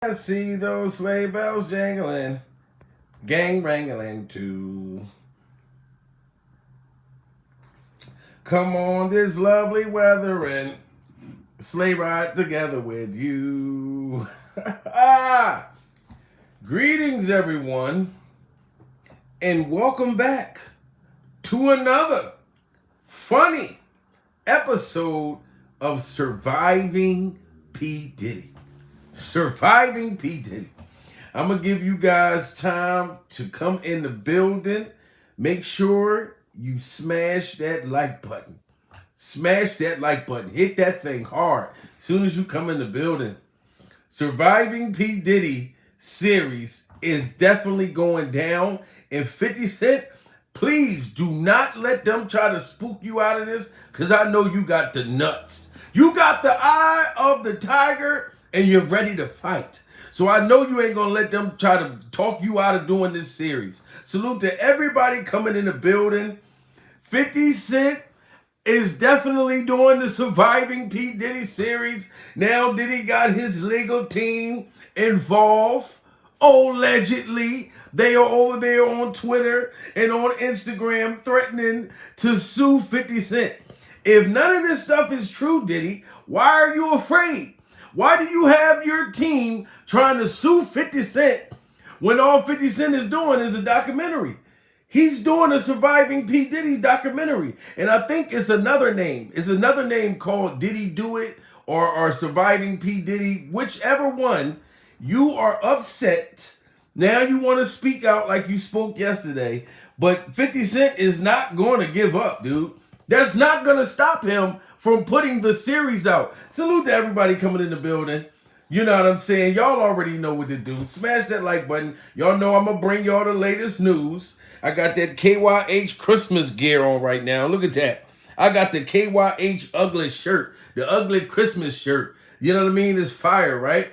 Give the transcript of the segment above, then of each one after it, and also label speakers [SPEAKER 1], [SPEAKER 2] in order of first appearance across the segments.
[SPEAKER 1] I see those sleigh bells jangling, gang wrangling too. Come on this lovely weather and sleigh ride together with you. Greetings, everyone, and welcome back to another funny episode of Surviving P. Diddy. Surviving P. Diddy. I'm going to give you guys time to come in the building. Make sure you smash that like button. Smash that like button. Hit that thing hard as soon as you come in the building. Surviving P. Diddy series is definitely going down. And 50 Cent, please do not let them try to spook you out of this, because I know you got the nuts. You got the eye of the tiger and you're ready to fight. So I know you ain't gonna let them try to talk you out of doing this series. Salute to everybody coming in the building. 50 Cent is definitely doing the Surviving P. Diddy series. Now Diddy got his legal team involved. Allegedly, they are over there on Twitter and on Instagram threatening to sue 50 Cent. If none of this stuff is true, Diddy, why are you afraid? Why do you have your team trying to sue 50 Cent when all 50 Cent is doing is a documentary? He's doing a Surviving P. Diddy documentary. And I think it's another name. It's another name called Diddy Do It or Surviving P. Diddy. Whichever one, you are upset. Now you want to speak out like you spoke yesterday. But 50 Cent is not going to give up, dude. That's not going to stop him from putting the series out. Salute to everybody coming in the building. You know what I'm saying? Y'all already know what to do. Smash that like button. Y'all know I'm going to bring y'all the latest news. I got that KYH Christmas gear on right now. Look at that. I got the KYH ugly shirt. The ugly Christmas shirt. You know what I mean? It's fire, right?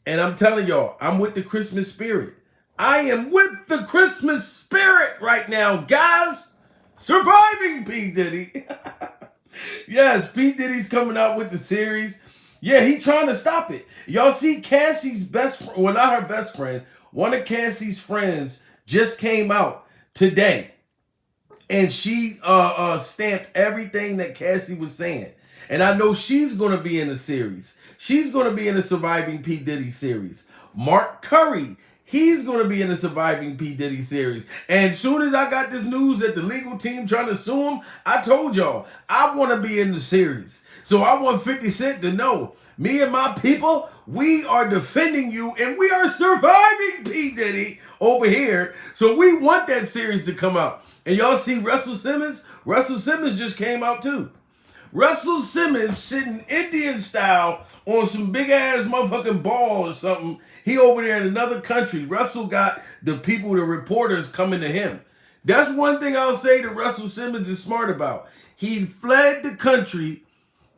[SPEAKER 1] And I'm telling y'all, I'm with the Christmas spirit. I am with the Christmas spirit right now, guys. Surviving P. Diddy. Yes, P. Diddy's coming out with the series. Yeah, he trying to stop it. Y'all see Cassie's best friend, well, not her best friend, one of Cassie's friends just came out today. And she stamped everything that Cassie was saying. And I know she's going to be in the series. She's going to be in the Surviving P. Diddy series. Mark Curry, he's going to be in the Surviving P. Diddy series. And as soon as I got this news that the legal team trying to sue him, I told y'all, I want to be in the series. So I want 50 Cent to know, me and my people, we are defending you and we are surviving P. Diddy over here. So we want that series to come out. And y'all see Russell Simmons? Russell Simmons just came out too. Russell Simmons sitting Indian style on some big ass motherfucking ball or something. He over there in another country. Russell got the people, the reporters coming to him. That's one thing I'll say that Russell Simmons is smart about. He fled the country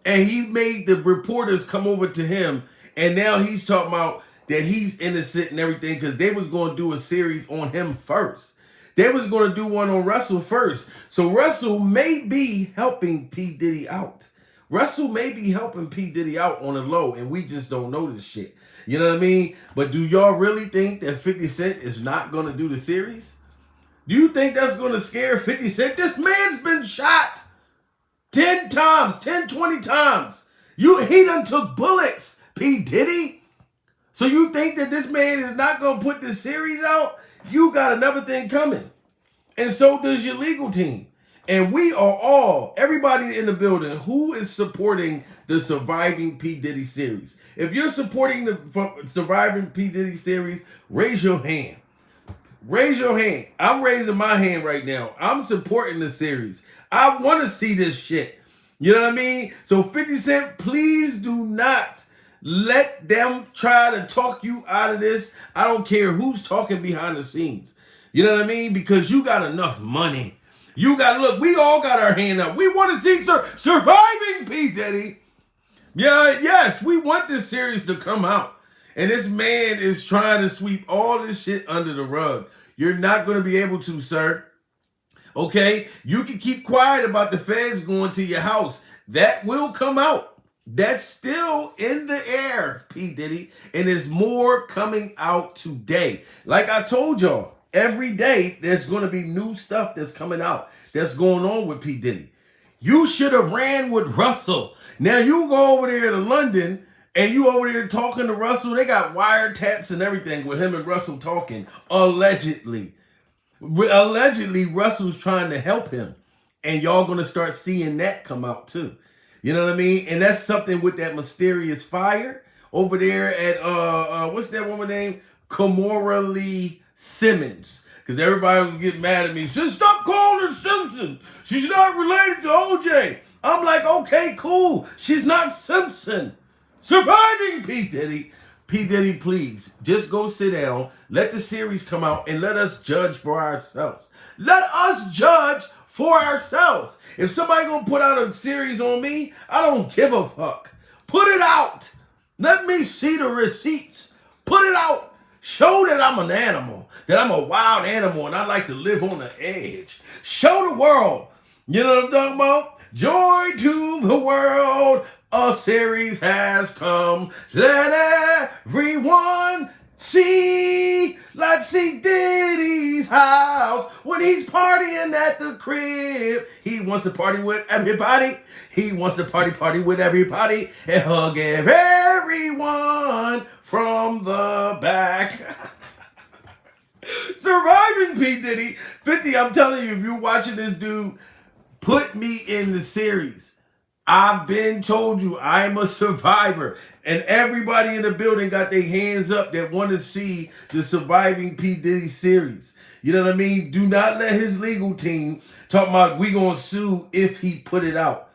[SPEAKER 1] and he made the reporters come over to him. And now he's talking about that he's innocent and everything because they was going to do a series on him first. They was going to do one on Russell first. So Russell may be helping P. Diddy out. Russell may be helping P. Diddy out on the low, and we just don't know this shit. You know what I mean? But do y'all really think that 50 Cent is not going to do the series? Do you think that's going to scare 50 Cent? This man's been shot 10 times, 10, 20 times. He done took bullets, P. Diddy. So you think that this man is not going to put this series out? You got another thing coming. And so does your legal team. And we are all, everybody in the building who is supporting the Surviving P. Diddy series. If you're supporting the Surviving P. Diddy series, raise your hand. Raise your hand. I'm raising my hand right now. I'm supporting the series. I want to see this shit. You know what I mean? So 50 Cent, please do not let them try to talk you out of this. I don't care who's talking behind the scenes. You know what I mean? Because you got enough money. You got, look, we all got our hand up. We want to see Surviving P. Diddy. Yeah, yes, we want this series to come out. And this man is trying to sweep all this shit under the rug. You're not going to be able to, sir. Okay? You can keep quiet about the feds going to your house. That will come out. That's still in the air, P. Diddy, and there's more coming out today. Like I told y'all, every day there's going to be new stuff that's coming out that's going on with P. Diddy. You should have ran with Russell. Now you go over there to London and you over there talking to Russell. They got wiretaps and everything with him and Russell talking, allegedly. Allegedly, Russell's trying to help him. And y'all going to start seeing that come out too. You know what I mean? And that's something with that mysterious fire over there at what's that woman name? Kimora Lee Simmons. Because everybody was getting mad at me. Just stop calling her Simpson. She's not related to OJ. I'm like, okay, cool. She's not Simpson. Surviving P. Diddy. P. Diddy, please, just go sit down. Let the series come out and let us judge for ourselves. Let us judge for ourselves. If somebody gonna put out a series on me, I don't give a fuck. Put it out. Let me see the receipts. Put it out. Show that I'm an animal, that I'm a wild animal and I like to live on the edge. Show the world. You know what I'm talking about? Joy to the world. A series has come. Let everyone see. Let's see Diddy's house when he's partying at the crib. He wants to party with everybody. He wants to party with everybody and hug everyone from the back. Surviving P. Diddy. 50, I'm telling you, if you're watching this dude, put me in the series. I've been told you I'm a survivor. And everybody in the building got their hands up that want to see the Surviving P. Diddy series. You know what I mean? Do not let his legal team talk about we gonna sue if he put it out.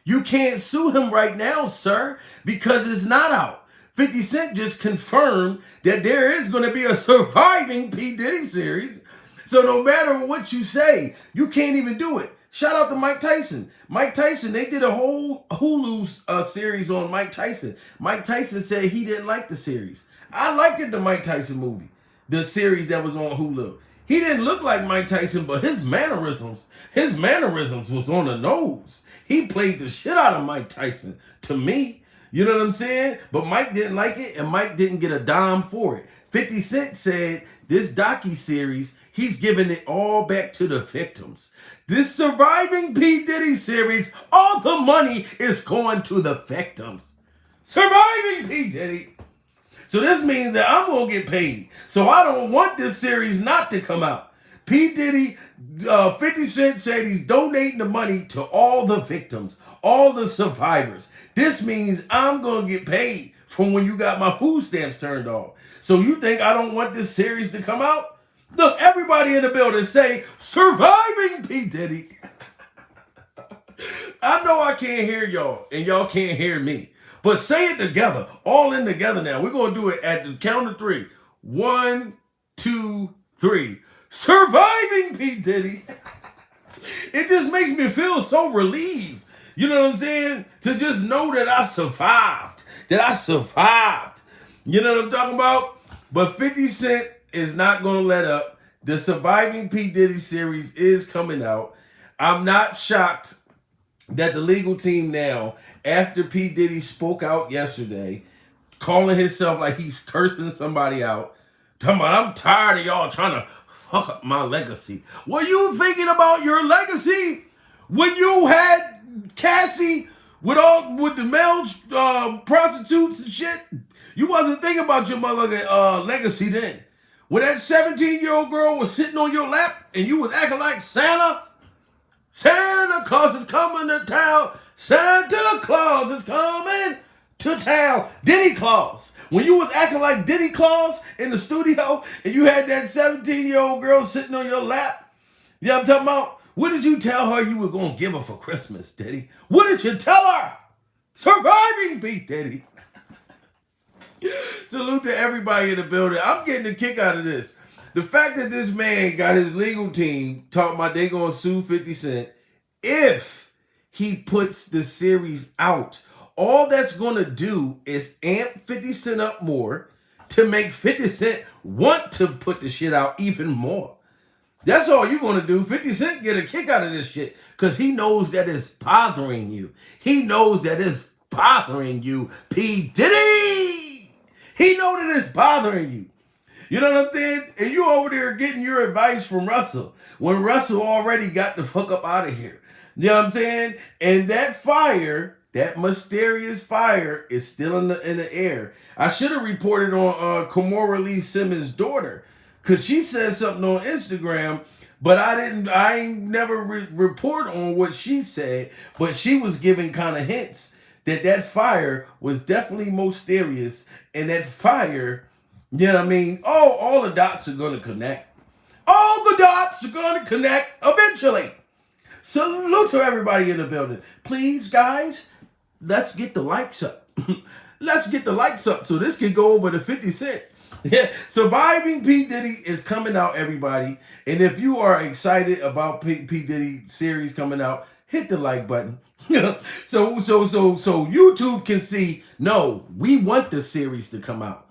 [SPEAKER 1] You can't sue him right now, sir, because it's not out. 50 Cent just confirmed that there is going to be a Surviving P. Diddy series. So no matter what you say, you can't even do it. Shout out to Mike Tyson. Mike Tyson, they did a whole Hulu series on Mike Tyson. Mike Tyson said he didn't like the series. I liked it, the Mike Tyson movie, the series that was on Hulu. He didn't look like Mike Tyson, but his mannerisms was on the nose. He played the shit out of Mike Tyson to me. You know what I'm saying? But Mike didn't like it, and Mike didn't get a dime for it. 50 Cent said this docu-series, he's giving it all back to the victims. This Surviving P. Diddy series, all the money is going to the victims. Surviving P. Diddy. So this means that I'm going to get paid. So I don't want this series not to come out. P. Diddy, 50 Cent said he's donating the money to all the victims, all the survivors. This means I'm going to get paid from when you got my food stamps turned off. So you think I don't want this series to come out? Look, everybody in the building say, Surviving P. Diddy. I know I can't hear y'all, and y'all can't hear me. But say it together, all in together now. We're going to do it at the count of 3. 1, 2, 3. Surviving P. Diddy. It just makes me feel so relieved. You know what I'm saying? To just know that I survived. You know what I'm talking about? But 50 Cent is not going to let up. The Surviving P. Diddy series is coming out. I'm not shocked that the legal team now, after P. Diddy spoke out yesterday, calling himself like he's cursing somebody out, talking about, I'm tired of y'all trying to fuck up my legacy. Were you thinking about your legacy when you had Cassie with the male prostitutes and shit? You wasn't thinking about your motherfucking legacy then. When that 17-year-old girl was sitting on your lap and you was acting like Santa Claus is coming to town. Santa Claus is coming to town. Diddy Claus. When you was acting like Diddy Claus in the studio and you had that 17-year-old girl sitting on your lap, you know what I'm talking about? What did you tell her you were going to give her for Christmas, Diddy? What did you tell her? Surviving P. Diddy. Salute to everybody in the building. I'm getting a kick out of this. The fact that this man got his legal team talking about they going to sue 50 Cent if he puts the series out. All that's going to do is amp 50 Cent up more to make 50 Cent want to put the shit out even more. That's all you're going to do. 50 Cent get a kick out of this shit because he knows that it's bothering you. He knows that it's bothering you, P. Diddy. He know that it's bothering you. You know what I'm saying? And you over there getting your advice from Russell when Russell already got the fuck up out of here. You know what I'm saying? And that fire, that mysterious fire, is still in the air. I should have reported on Kimora Lee Simmons' daughter, because she said something on Instagram, but I ain't never report on what she said, but she was giving kind of hints that fire was definitely mysterious, and that fire, you know what I mean? Oh, all the dots are going to connect. All the dots are going to connect eventually. Salute to everybody in the building. Please, guys, let's get the likes up. Let's get the likes up so this can go over to 50 Cent. Yeah, Surviving P. Diddy is coming out, everybody. And if you are excited about P. Diddy series coming out, hit the like button. so YouTube can see, no, we want the series to come out.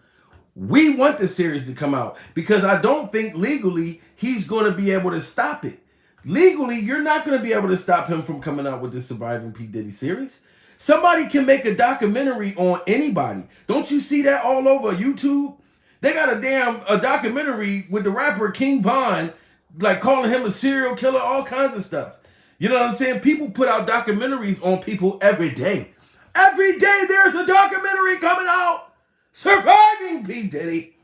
[SPEAKER 1] We want the series to come out because I don't think legally he's going to be able to stop it. Legally, you're not going to be able to stop him from coming out with the Surviving P. Diddy series. Somebody can make a documentary on anybody. Don't you see that all over YouTube? They got a documentary with the rapper King Von, like calling him a serial killer, all kinds of stuff. You know what I'm saying? People put out documentaries on people every day. Every day there's a documentary coming out. Surviving P. Diddy.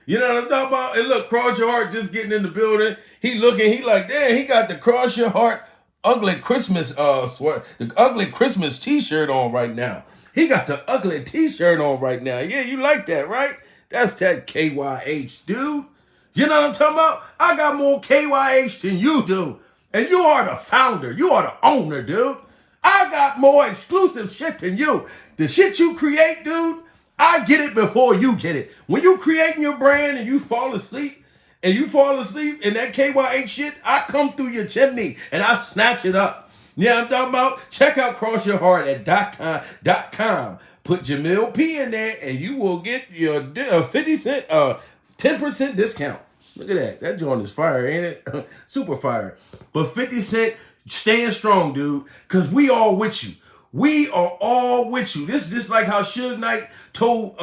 [SPEAKER 1] You know what I'm talking about? And look, Cross Your Heart just getting in the building. He like, damn, he got the Cross Your Heart ugly Christmas the ugly Christmas t-shirt on right now. He got the ugly t-shirt on right now. Yeah, you like that, right? That's that KYH, dude. You know what I'm talking about? I got more KYH than you do. And you are the founder. You are the owner, dude. I got more exclusive shit than you. The shit you create, dude, I get it before you get it. When you creating your brand and you fall asleep in that KYH shit, I come through your chimney and I snatch it up. You know what I'm talking about? Check out Cross Your Heart at .com. Put Jamil P in there and you will get your 50 cent, 10% discount. Look at that. That joint is fire, ain't it? Super fire. But 50 Cent, staying strong, dude, because we all with you. We are all with you. This is just like how Suge Knight told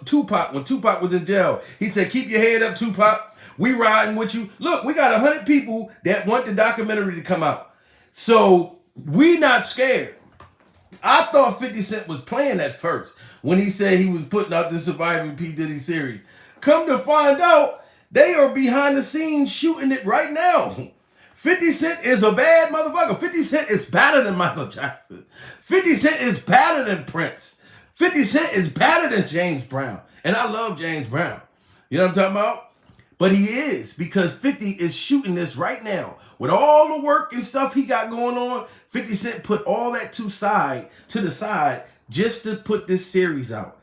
[SPEAKER 1] Tupac when Tupac was in jail. He said, keep your head up, Tupac. We riding with you. Look, we got 100 people that want the documentary to come out. So we not scared. I thought 50 Cent was playing at first when he said he was putting out the Surviving P. Diddy series. Come to find out, they are behind the scenes shooting it right now. 50 Cent is a bad motherfucker. 50 Cent is better than Michael Jackson. 50 Cent is better than Prince. 50 Cent is better than James Brown. And I love James Brown. You know what I'm talking about? But he is, because 50 is shooting this right now. With all the work and stuff he got going on, 50 Cent put all that to the side just to put this series out.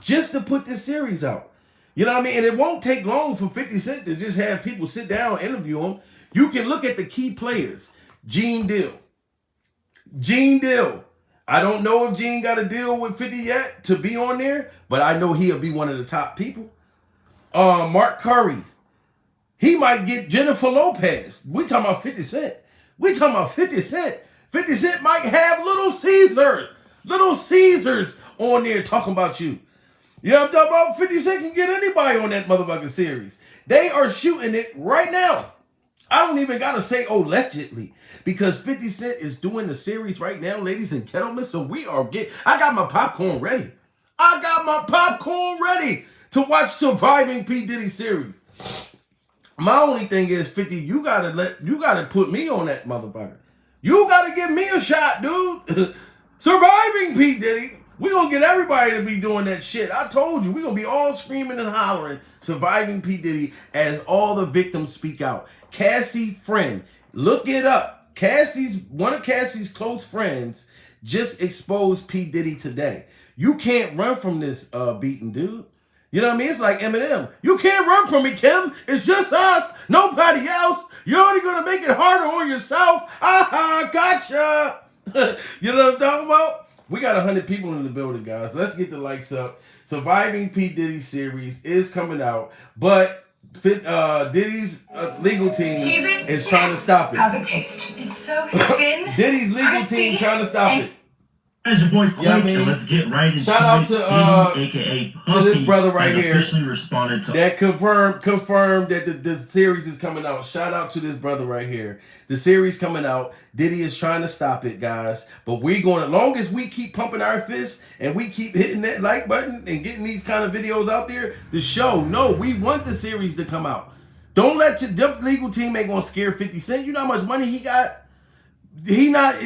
[SPEAKER 1] Just to put this series out. You know what I mean? And it won't take long for 50 Cent to just have people sit down and interview him. You can look at the key players. Gene Deal. I don't know if Gene got a deal with 50 yet to be on there, but I know he'll be one of the top people. Mark Curry. He might get Jennifer Lopez. We talking about 50 Cent. 50 Cent might have Little Caesars on there talking about you. You know what I'm talking about? 50 Cent can get anybody on that motherfucking series. They are shooting it right now. I don't even got to say allegedly, because 50 Cent is doing the series right now, ladies and gentlemen. So I got my popcorn ready. To watch Surviving P. Diddy series. My only thing is, 50, you gotta put me on that motherfucker. You gotta give me a shot, dude. Surviving P. Diddy. We're gonna get everybody to be doing that shit. I told you, we're gonna be all screaming and hollering, Surviving P. Diddy, as all the victims speak out. Cassie Friend, look it up. One of Cassie's close friends just exposed P. Diddy today. You can't run from this beating, dude. You know what I mean? It's like Eminem. You can't run from me, Kim. It's just us. Nobody else. You're only going to make it harder on yourself. Aha, gotcha. You know what I'm talking about? We got 100 people in the building, guys. Let's get the likes up. Surviving P. Diddy series is coming out, but Diddy's legal team is trying to stop it.
[SPEAKER 2] How's it taste? It's so thin.
[SPEAKER 1] Diddy's legal team trying to stop it.
[SPEAKER 2] As your boy Quake, and let's get right into
[SPEAKER 1] Shout out to
[SPEAKER 2] Diddy, aka
[SPEAKER 1] to this
[SPEAKER 2] Puffy,
[SPEAKER 1] brother right
[SPEAKER 2] has
[SPEAKER 1] here
[SPEAKER 2] officially responded to
[SPEAKER 1] that confirmed that the series is coming out. Shout out to this brother right here. The series coming out. Diddy is trying to stop it, guys. But we're going, as long as we keep pumping our fists and we keep hitting that like button and getting these kind of videos out there, the show, no, we want the series to come out. Don't let your legal team ain't gonna scare 50 Cent. You know how much money he got? He not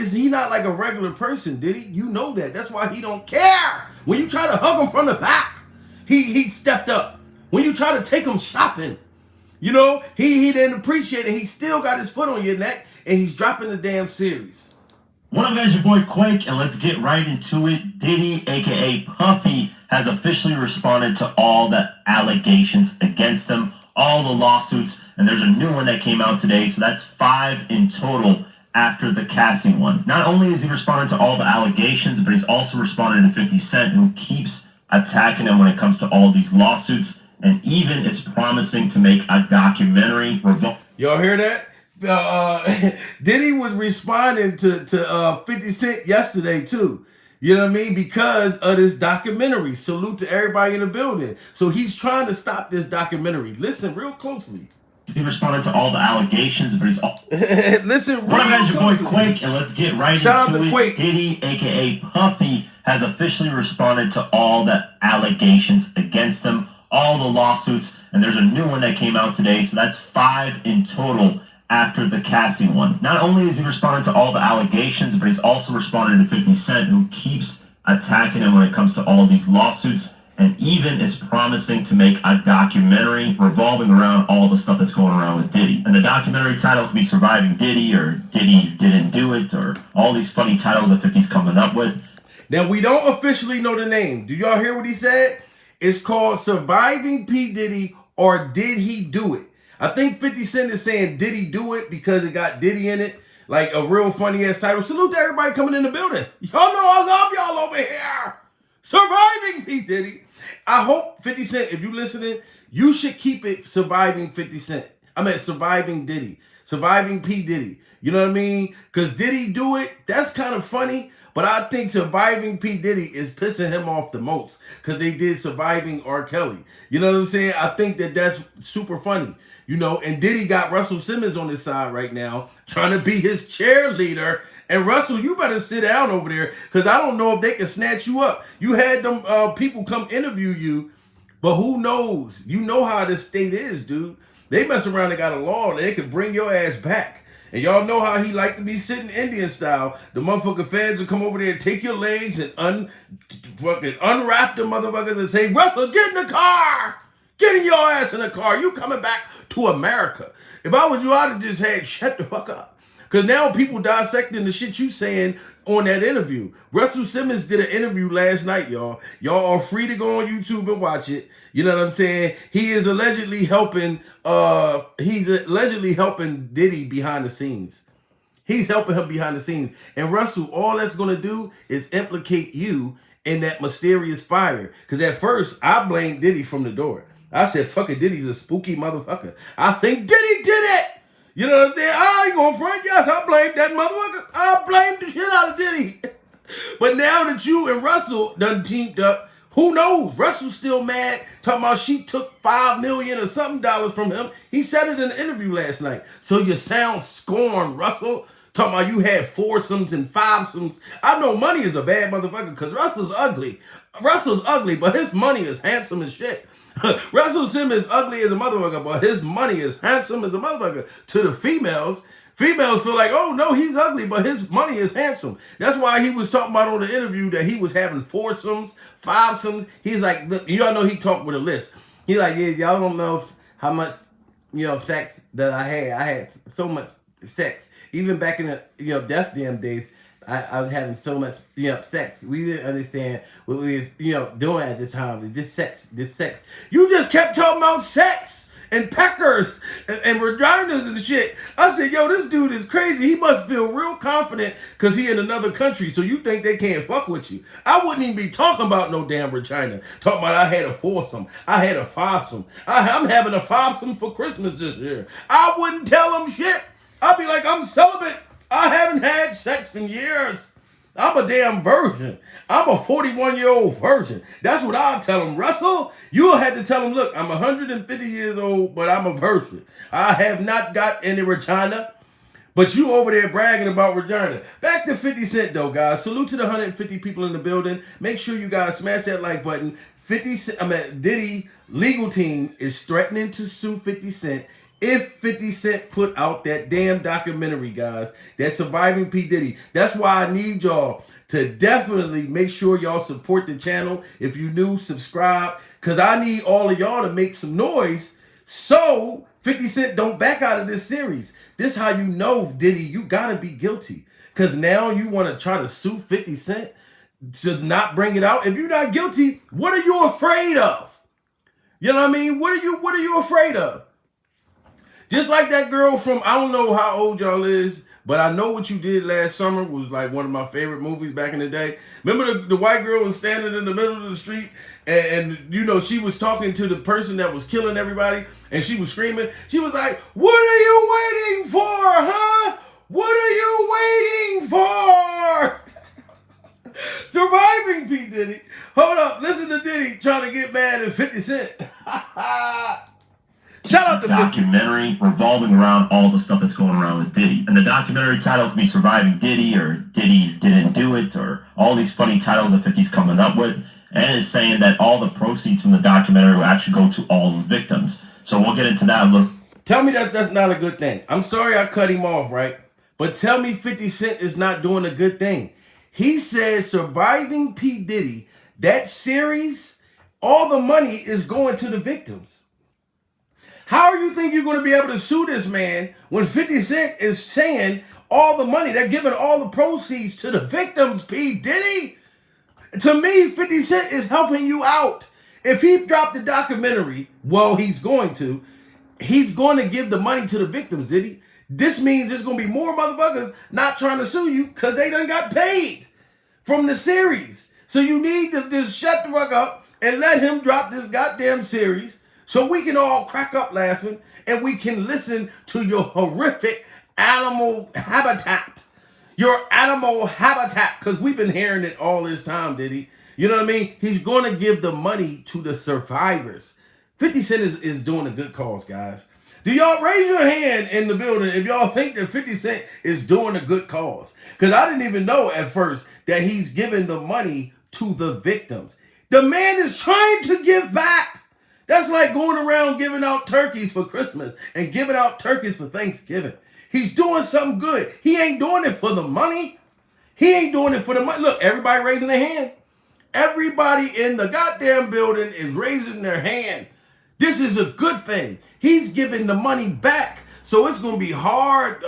[SPEAKER 1] like a regular person, did he? You know that. That's why he don't care. When you try to hug him from the back, he stepped up. When you try to take him shopping, you know, he didn't appreciate it. He still got his foot on your neck and he's dropping the damn series.
[SPEAKER 2] What up, guys? Your boy Quake, and let's get right into it. Diddy, aka Puffy, has officially responded to all the allegations against him, all the lawsuits, and there's a new one that came out today, so that's 5 in total after the Cassie one. Not only has he responded to all the allegations, but he's also responded to 50 Cent, who keeps attacking him when it comes to all these lawsuits, and even is promising to make a documentary.
[SPEAKER 1] Y'all hear that? Diddy was responding to 50 Cent yesterday too. You know what I mean? Because of this documentary. Salute to everybody in the building. So he's trying to stop this documentary. Listen real closely.
[SPEAKER 2] He responded to all the allegations, but he's
[SPEAKER 1] listen.
[SPEAKER 2] What up, guys? Your boy Quake, and let's get right
[SPEAKER 1] Shout
[SPEAKER 2] into
[SPEAKER 1] out to
[SPEAKER 2] it.
[SPEAKER 1] Quake.
[SPEAKER 2] Diddy, aka Puffy, has officially responded to all the allegations against him, all the lawsuits, and there's a new one that came out today, so that's 5 in total after the Cassie one. Not only has he responded to all the allegations, but he's also responded to 50 Cent, who keeps attacking him when it comes to all these lawsuits, and even is promising to make a documentary revolving around all the stuff that's going around with Diddy. And the documentary title could be Surviving Diddy, or Diddy Didn't Do It, or all these funny titles that 50's coming up with.
[SPEAKER 1] Now, we don't officially know the name. Do y'all hear what he said? It's called Surviving P. Diddy, or Did He Do It? I think 50 Cent is saying Did He Do It because it got Diddy in it. Like a real funny ass title. Salute to everybody coming in the building. Y'all know I love y'all over here. Surviving P. Diddy. I hope 50 Cent, if you listening, you should keep it Surviving 50 Cent. I mean, Surviving Diddy. Surviving P. Diddy. You know what I mean? Because Diddy Do It, that's kind of funny. But I think Surviving P. Diddy is pissing him off the most because they did Surviving R. Kelly. You know what I'm saying? I think that's super funny. You know, and Diddy got Russell Simmons on his side right now trying to be his cheerleader. And Russell, you better sit down over there because I don't know if they can snatch you up. You had them people come interview you, but who knows? You know how this state is, dude. They mess around and got a law that they could bring your ass back. And y'all know how he like to be sitting Indian style. The motherfucking feds will come over there and take your legs and fucking unwrap the motherfuckers and say, Russell, get in the car. Get in your ass in the car. You coming back to America. If I was you, I'd have just had shut the fuck up. Because now people dissecting the shit you saying on that interview. Russell Simmons did an interview last night, y'all. Y'all are free to go on YouTube and watch it. You know what I'm saying? He is allegedly helping Diddy behind the scenes. He's helping him behind the scenes. And Russell, all that's gonna do is implicate you in that mysterious fire. Because at first, I blamed Diddy from the door. I said, fuck it, Diddy's a spooky motherfucker. I think Diddy did it. You know what I'm saying? I ain't gonna front. Yes, I blame that motherfucker. I blame the shit out of Diddy. But now that you and Russell done teamed up, who knows? Russell's still mad, talking about she took $5 million or something dollars from him. He said it in an interview last night. So you sound scorned, Russell. Talking about you had foursomes and fivesomes. I know money is a bad motherfucker because Russell's ugly. Russell's ugly, but his money is handsome as shit. Russell Simmons ugly as a motherfucker, but his money is handsome as a motherfucker. To the females feel like, oh no, he's ugly, but his money is handsome. That's why he was talking about on the interview that he was having foursomes, fivesomes. He's like, y'all know he talked with a lisp. He's like, yeah, y'all don't know how much, sex that I had. I had so much sex. Even back in the, Def Jam days, I was having so much, sex. We didn't understand what we was, doing at the time. This sex. You just kept talking about sex and peckers and vaginas and shit. I said, yo, this dude is crazy. He must feel real confident because he in another country. So you think they can't fuck with you. I wouldn't even be talking about no damn vagina. Talking about I had a foursome. I had a fivesome. I'm having a fivesome for Christmas this year. I wouldn't tell them shit. I'd be like, I'm celibate. I haven't had sex in years. I'm a damn virgin. I'm a 41-year-old virgin. That's what I'll tell him. Russell, you'll have to tell him, look, I'm 150 years old, but I'm a virgin. I have not got any Regina. But you over there bragging about Regina. Back to 50 Cent though, guys. Salute to the 150 people in the building. Make sure you guys smash that like button. Diddy legal team is threatening to sue 50 Cent if 50 Cent put out that damn documentary, guys. That Surviving P. Diddy. That's why I need y'all to definitely make sure y'all support the channel. If you new, subscribe. Because I need all of y'all to make some noise so 50 Cent don't back out of this series. This how you know, Diddy, you gotta be guilty. Because now you want to try to sue 50 Cent to not bring it out. If you're not guilty, what are you afraid of? You know what I mean? What are you afraid of? Just like that girl from, I don't know how old y'all is, but I Know What You Did Last Summer was like one of my favorite movies back in the day. Remember the white girl was standing in the middle of the street and you know, she was talking to the person that was killing everybody and she was screaming. She was like, what are you waiting for, huh? What are you waiting for? Surviving P. Diddy. Hold up, listen to Diddy trying to get mad at 50 Cent. Shout out to
[SPEAKER 2] documentary revolving around all the stuff that's going around with Diddy. And the documentary title could be Surviving Diddy or Diddy Didn't Do It or all these funny titles that 50's coming up with. And it's saying that all the proceeds from the documentary will actually go to all the victims. So we'll get into that a little.
[SPEAKER 1] Tell me that that's not a good thing. I'm sorry I cut him off, right? But tell me 50 Cent is not doing a good thing. He says Surviving P. Diddy, that series, all the money is going to the victims. How do you think you're going to be able to sue this man when 50 Cent is saying all the money, they're giving all the proceeds to the victims, P. Diddy? To me, 50 Cent is helping you out. If he dropped the documentary, well, he's going to give the money to the victims, Diddy. This means there's going to be more motherfuckers not trying to sue you because they done got paid from the series. So you need to just shut the fuck up and let him drop this goddamn series so we can all crack up laughing and we can listen to your horrific animal habitat. Your animal habitat, because we've been hearing it all this time, Diddy. You know what I mean? He's going to give the money to the survivors. 50 Cent is doing a good cause, guys. Do y'all raise your hand in the building if y'all think that 50 Cent is doing a good cause? Because I didn't even know at first that he's giving the money to the victims. The man is trying to give back. That's like going around giving out turkeys for Christmas and giving out turkeys for Thanksgiving. He's doing something good. He ain't doing it for the money. He ain't doing it for the money. Look, everybody raising their hand. Everybody in the goddamn building is raising their hand. This is a good thing. He's giving the money back. So it's going to be hard,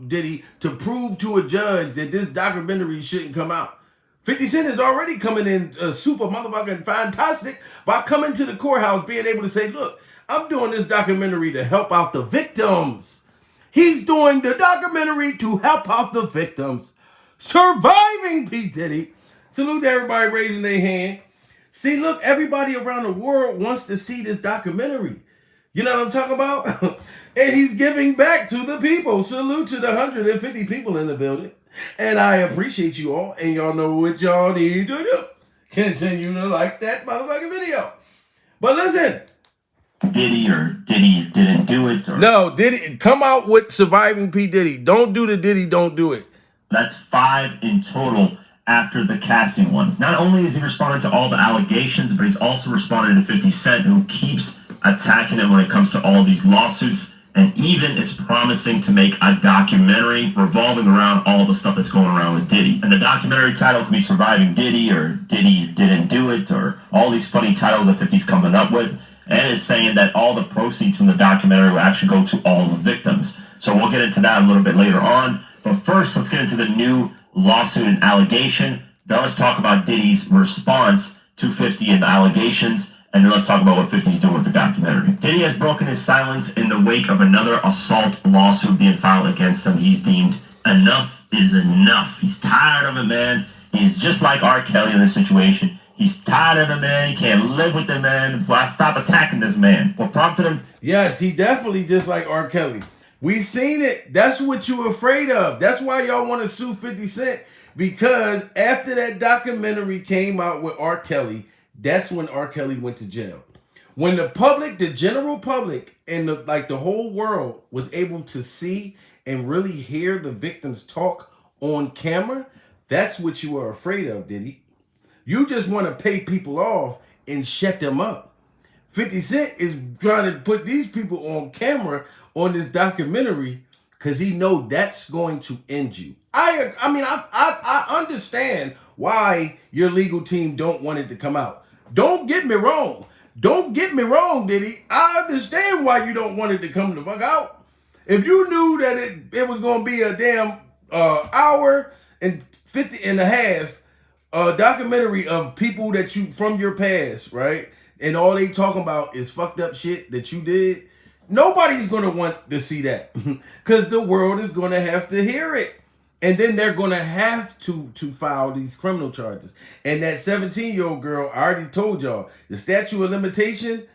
[SPEAKER 1] Diddy, to prove to a judge that this documentary shouldn't come out. 50 Cent is already coming in super motherfucking fantastic by coming to the courthouse, being able to say, look, I'm doing this documentary to help out the victims. He's doing the documentary to help out the victims. Surviving P. Diddy. Salute to everybody raising their hand. See, look, everybody around the world wants to see this documentary. You know what I'm talking about? And he's giving back to the people. Salute to the 150 people in the building. And I appreciate you all. And y'all know what y'all need to do. Continue to like that motherfucking video. But listen.
[SPEAKER 2] Diddy or Diddy Didn't Do It. Or
[SPEAKER 1] no, Diddy, come out with Surviving P. Diddy. Don't do the Diddy, don't do it.
[SPEAKER 2] That's 5 in total after the Cassie one. Not only is he responding to all the allegations, but he's also responding to 50 Cent, who keeps attacking him when it comes to all these lawsuits, and even is promising to make a documentary revolving around all the stuff that's going around with Diddy. And the documentary title could be Surviving Diddy or Diddy Didn't Do It or all these funny titles that 50's coming up with, and is saying that all the proceeds from the documentary will actually go to all the victims. So we'll get into that a little bit later on. But first, let's get into the new lawsuit and allegation. Then let's talk about Diddy's response to 50 and the allegations. And then let's talk about what 50 is doing with the documentary. Diddy has broken his silence in the wake of another assault lawsuit being filed against him. He's deemed enough is enough. He's tired of it, man. He's just like R. Kelly in this situation. He's tired of the man. He can't live with the man. Why stop attacking this man? What prompted him?
[SPEAKER 1] Yes, he definitely just like R. Kelly. We seen it. That's what you were afraid of. That's why y'all want to sue 50 Cent. Because after that documentary came out with R. Kelly, that's when R. Kelly went to jail. When the public, the general public, and the whole world was able to see and really hear the victims talk on camera, that's what you are afraid of, Diddy. You just want to pay people off and shut them up. 50 Cent is trying to put these people on camera on this documentary because he know that's going to end you. I understand why your legal team don't want it to come out. Don't get me wrong. Don't get me wrong, Diddy. I understand why you don't want it to come the fuck out. If you knew that it was going to be a damn hour and 50 and a half documentary of people that you from your past, right? And all they talking about is fucked up shit that you did. Nobody's gonna want to see that because the world is gonna have to hear it, and then they're gonna have to file these criminal charges. And that 17-year-old girl, I already told y'all, the statute of limitation,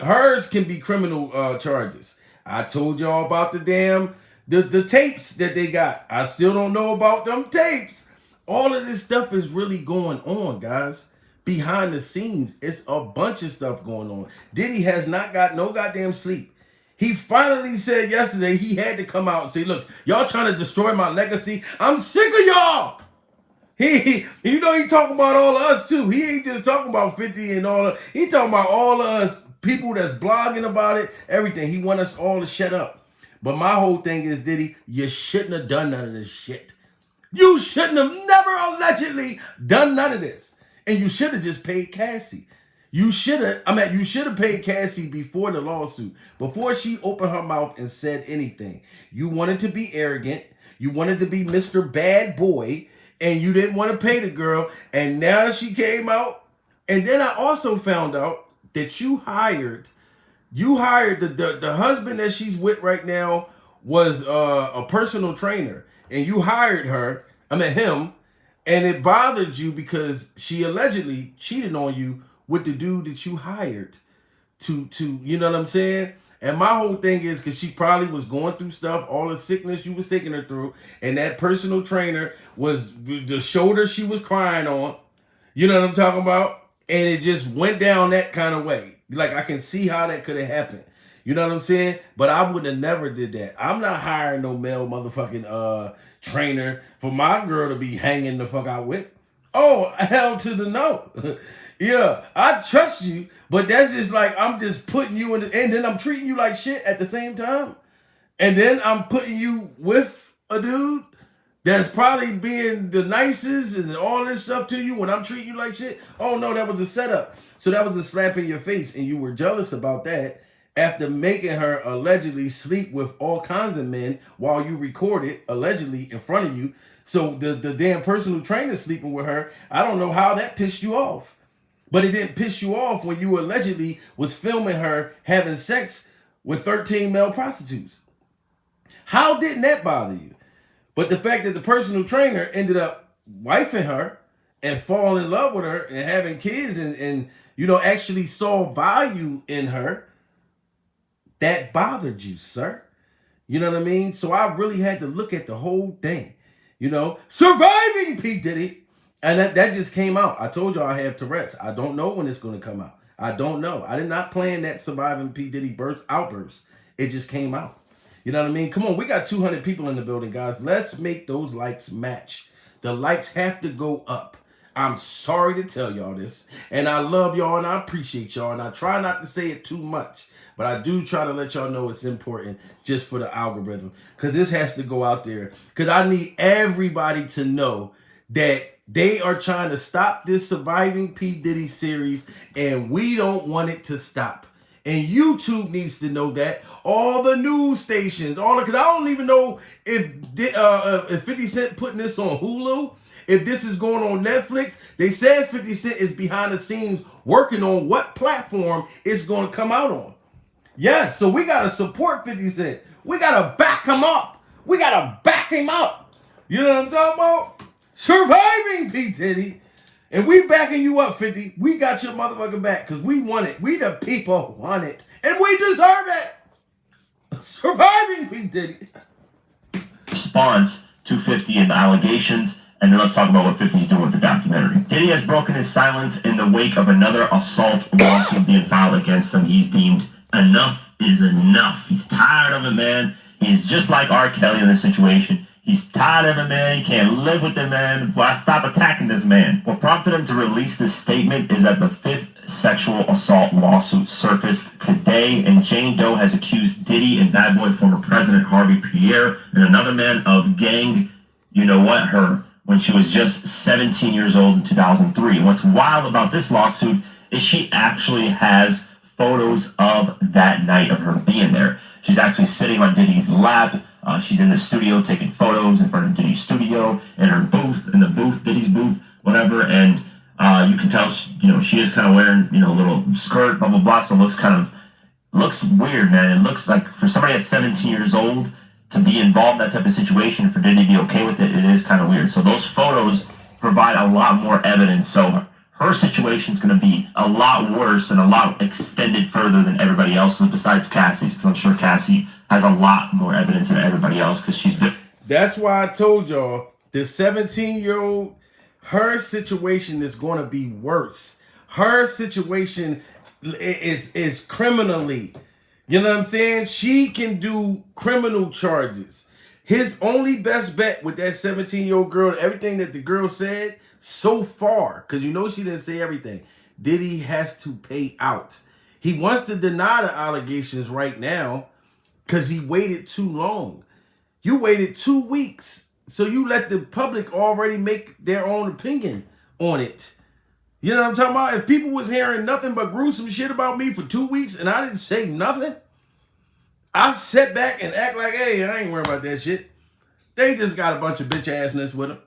[SPEAKER 1] hers can be criminal charges. I told y'all about the damn the tapes that they got. I still don't know about them tapes. All of this stuff is really going on, guys. Behind the scenes, it's a bunch of stuff going on. Diddy has not got no goddamn sleep. He finally said yesterday he had to come out and say, look, y'all trying to destroy my legacy. I'm sick of y'all. He talking about all of us too. He ain't just talking about 50 and all of, he talking about all of us people that's blogging about it, everything. He want us all to shut up. But my whole thing is, Diddy, you shouldn't have done none of this shit. You shouldn't have never allegedly done none of this. And you should have just paid Cassie. You should have paid Cassie before the lawsuit, before she opened her mouth and said anything. You wanted to be arrogant. You wanted to be Mr. Bad Boy, and you didn't want to pay the girl. And now she came out. And then I also found out that you hired the husband that she's with right now was a personal trainer, and you hired him. And it bothered you because she allegedly cheated on you with the dude that you hired to you know what I'm saying? And my whole thing is because she probably was going through stuff, all the sickness you was taking her through, and that personal trainer was the shoulder she was crying on. You know what I'm talking about? And it just went down that kind of way. Like, I can see how that could have happened. You know what I'm saying? But I would have never did that. I'm not hiring no male motherfucking trainer for my girl to be hanging the fuck out with. Oh, hell to the no. Yeah, I trust you, but that's just like I'm just putting you in and then I'm treating you like shit at the same time. And then I'm putting you with a dude that's probably being the nicest and all this stuff to you when I'm treating you like shit. Oh no, that was a setup. So that was a slap in your face, and you were jealous about that. After making her allegedly sleep with all kinds of men while you recorded, allegedly, in front of you. So the damn personal trainer sleeping with her, I don't know how that pissed you off. But it didn't piss you off when you allegedly was filming her having sex with 13 male prostitutes. How didn't that bother you? But the fact that the personal trainer ended up wifing her and falling in love with her and having kids and actually saw value in her, that bothered you, sir. You know what I mean? So I really had to look at the whole thing. Surviving P. Diddy. And that just came out. I told you I have Tourette's. I don't know when it's going to come out. I don't know. I did not plan that Surviving P. Diddy outburst. It just came out. You know what I mean? Come on, we got 200 people in the building, guys. Let's make those likes match. The likes have to go up. I'm sorry to tell y'all this. And I love y'all and I appreciate y'all. And I try not to say it too much. But I do try to let y'all know it's important just for the algorithm. Because this has to go out there. Because I need everybody to know that they are trying to stop this Surviving P. Diddy series. And we don't want it to stop. And YouTube needs to know that. All the news stations, because I don't even know if 50 Cent putting this on Hulu, if this is going on Netflix. They said 50 Cent is behind the scenes working on what platform it's going to come out on. Yes, so we got to support 50 Cent. We got to back him up. We got to back him up. You know what I'm talking about? Surviving P. Diddy. And we backing you up, 50. We got your motherfucker back because we want it. We the people want it. And we deserve it. Surviving P. Diddy.
[SPEAKER 2] Response to 50 and the allegations and then let's talk about what 50's doing with the documentary. Diddy has broken his silence in the wake of another assault lawsuit being filed against him. He's deemed enough is enough. He's tired of it, man. He's just like R. Kelly in this situation. He's tired of it, man. He can't live with it, man. Why stop attacking this man? What prompted him to release this statement is that the 5th sexual assault lawsuit surfaced today, and Jane Doe has accused Diddy and Bad Boy former President Harvey Pierre and another man of gang, her, when she was just 17 years old in 2003. And what's wild about this lawsuit is she actually has photos of that night of her being there. She's actually sitting on Diddy's lap. She's in the studio taking photos in front of Diddy's studio, in her booth, Diddy's booth, whatever. And you can tell, she is kind of wearing, a little skirt, blah, blah, blah. So it looks weird, man. It looks like for somebody at 17 years old to be involved in that type of situation, for Diddy to be okay with it, it is kind of weird. So those photos provide a lot more evidence. So her situation is going to be a lot worse and a lot extended further than everybody else's besides Cassie's, because I'm sure Cassie has a lot more evidence than everybody else because she's been.
[SPEAKER 1] That's why I told y'all the 17-year-old, her situation is going to be worse. Her situation is criminally. You know what I'm saying? She can do criminal charges. His only best bet with that 17-year-old girl, everything that the girl said so far, because she didn't say everything, Diddy has to pay out. He wants to deny the allegations right now because he waited too long. You waited 2 weeks. So you let the public already make their own opinion on it. You know what I'm talking about? If people was hearing nothing but gruesome shit about me for 2 weeks and I didn't say nothing, I sat back and act like, hey, I ain't worried about that shit. They just got a bunch of bitch assness with him.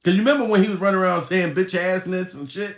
[SPEAKER 1] Because you remember when he was running around saying bitch assness and shit?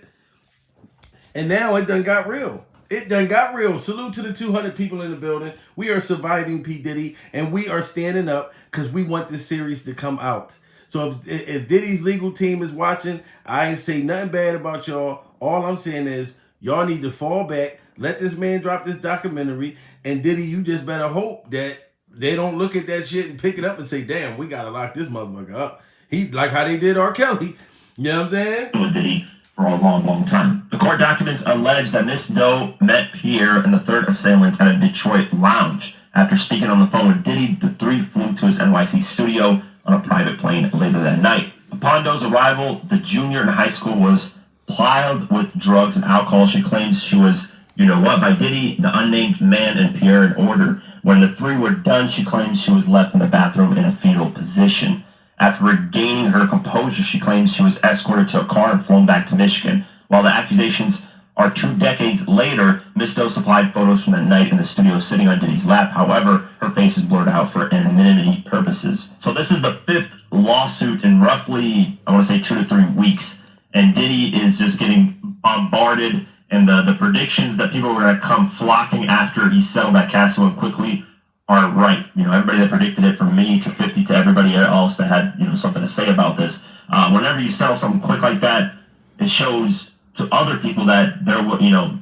[SPEAKER 1] And now it done got real. It done got real. Salute to the 200 people in the building. We are surviving P. Diddy, and we are standing up because we want this series to come out. So if Diddy's legal team is watching, I ain't say nothing bad about y'all. All I'm saying is y'all need to fall back, let this man drop this documentary, and Diddy, you just better hope that they don't look at that shit and pick it up and say, damn, we got to lock this motherfucker up. He like how they did R. Kelly. You know what I'm saying?
[SPEAKER 2] With Diddy for a long, long time. The court documents allege that Miss Doe met Pierre and the third assailant at a Detroit lounge. After speaking on the phone with Diddy, the three flew to his NYC studio on a private plane later that night. Upon Doe's arrival, the junior in high school was plied with drugs and alcohol. She claims she was, by Diddy, the unnamed man, and Pierre in order. When the three were done, she claims she was left in the bathroom in a fetal position. After regaining her composure, she claims she was escorted to a car and flown back to Michigan. While the accusations are 2 decades later, Miss Doe supplied photos from that night in the studio sitting on Diddy's lap. However, her face is blurred out for anonymity purposes. So this is the 5th lawsuit in roughly, I want to say 2 to 3 weeks. And Diddy is just getting bombarded. And the predictions that people were going to come flocking after he settled that Cassie one quickly are right. Everybody that predicted it, from me to 50 to everybody else that had, something to say about this. Whenever you settle something quick like that, it shows to other people that they're,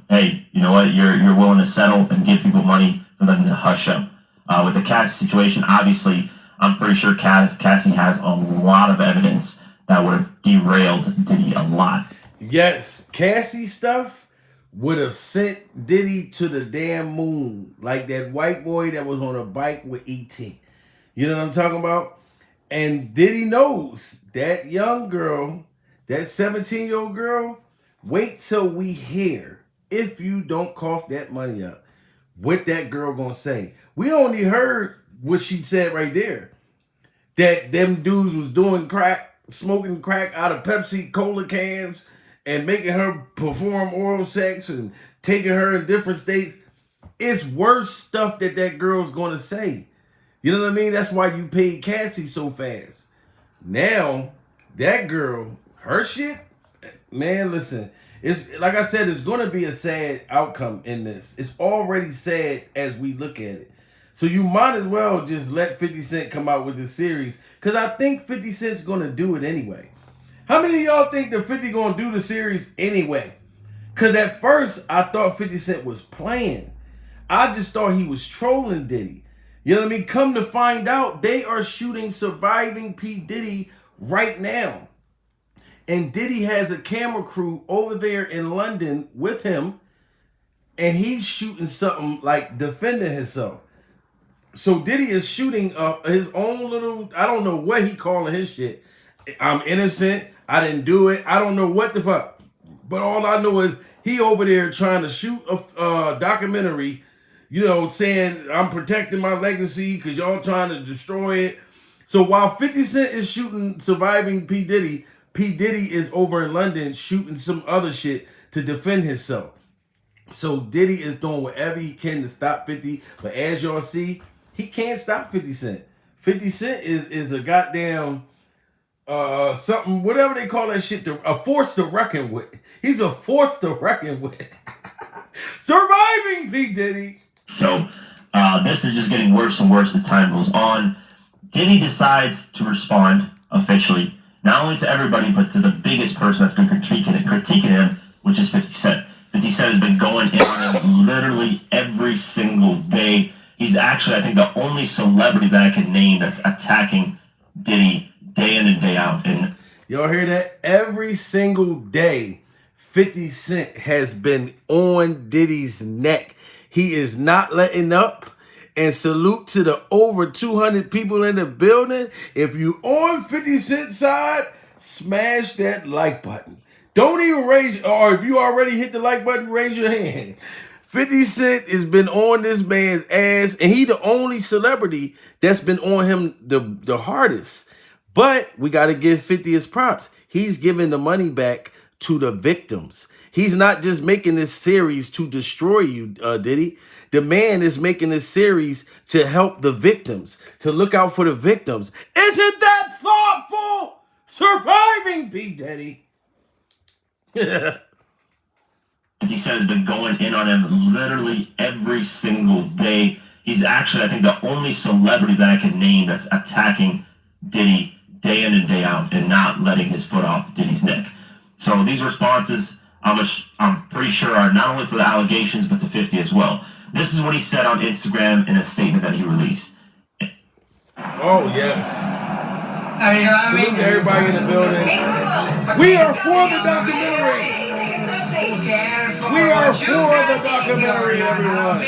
[SPEAKER 2] hey, you know what, you're willing to settle and give people money for them to hush up. With the Cassie situation, obviously, I'm pretty sure Cassie has a lot of evidence that would have derailed Diddy a lot.
[SPEAKER 1] Yes, Cassie stuff would have sent Diddy to the damn moon, like that white boy that was on a bike with E.T. You know what I'm talking about? And Diddy knows that young girl, that 17-year-old girl, wait till we hear, if you don't cough that money up, what that girl gonna say. We only heard what she said right there. That them dudes was doing crack, smoking crack out of Pepsi Cola cans, and making her perform oral sex and taking her in different states. It's worse stuff that girl's going to say. You know what I mean? That's why you paid Cassie so fast. Now, that girl, her shit, man, listen. It's like I said, it's going to be a sad outcome in this. It's already sad as we look at it. So you might as well just let 50 Cent come out with this series, because I think 50 Cent's going to do it anyway. How many of y'all think that 50 gonna do the series anyway? Because at first, I thought 50 Cent was playing. I just thought he was trolling Diddy. You know what I mean? Come to find out, they are shooting Surviving P. Diddy right now. And Diddy has a camera crew over there in London with him, and he's shooting something like defending himself. So Diddy is shooting his own little, I don't know what he calling his shit. I'm innocent. I didn't do it. I don't know what the fuck. But all I know is he over there trying to shoot a documentary, saying I'm protecting my legacy because y'all trying to destroy it. So while 50 Cent is shooting Surviving P. Diddy is over in London shooting some other shit to defend himself. So Diddy is doing whatever he can to stop 50. But as y'all see, he can't stop 50 Cent. 50 Cent is a goddamn something, whatever they call that shit, a force to reckon with. He's a force to reckon with. Surviving P. Diddy.
[SPEAKER 2] So this is just getting worse and worse as time goes on. Diddy decides to respond officially, not only to everybody, but to the biggest person that's been critiquing him, which is 50 Cent. 50 Cent has been going in on him literally every single day. He's actually, I think, the only celebrity that I can name that's attacking Diddy day in and day out. And
[SPEAKER 1] y'all hear that? Every single day, 50 Cent has been on Diddy's neck. He is not letting up. And salute to the over 200 people in the building. If you on 50 Cent side, smash that like button. Don't even raise, or if you already hit the like button, raise your hand. 50 Cent has been on this man's ass, and he the only celebrity that's been on him the hardest. But we got to give 50 his props. He's giving the money back to the victims. He's not just making this series to destroy you, Diddy. The man is making this series to help the victims, to look out for the victims. Isn't that thoughtful? Surviving P. Diddy.
[SPEAKER 2] 50 Cent has been going in on him literally every single day. He's actually, I think, the only celebrity that I can name that's attacking Diddy day in and day out and not letting his foot off Diddy's neck. So these responses, I'm pretty sure, are not only for the allegations, but to 50 as well. This is what he said on Instagram in a statement that he released.
[SPEAKER 1] Oh, yes. Salute to everybody in the building. We are for the documentary. We are for the documentary, everyone.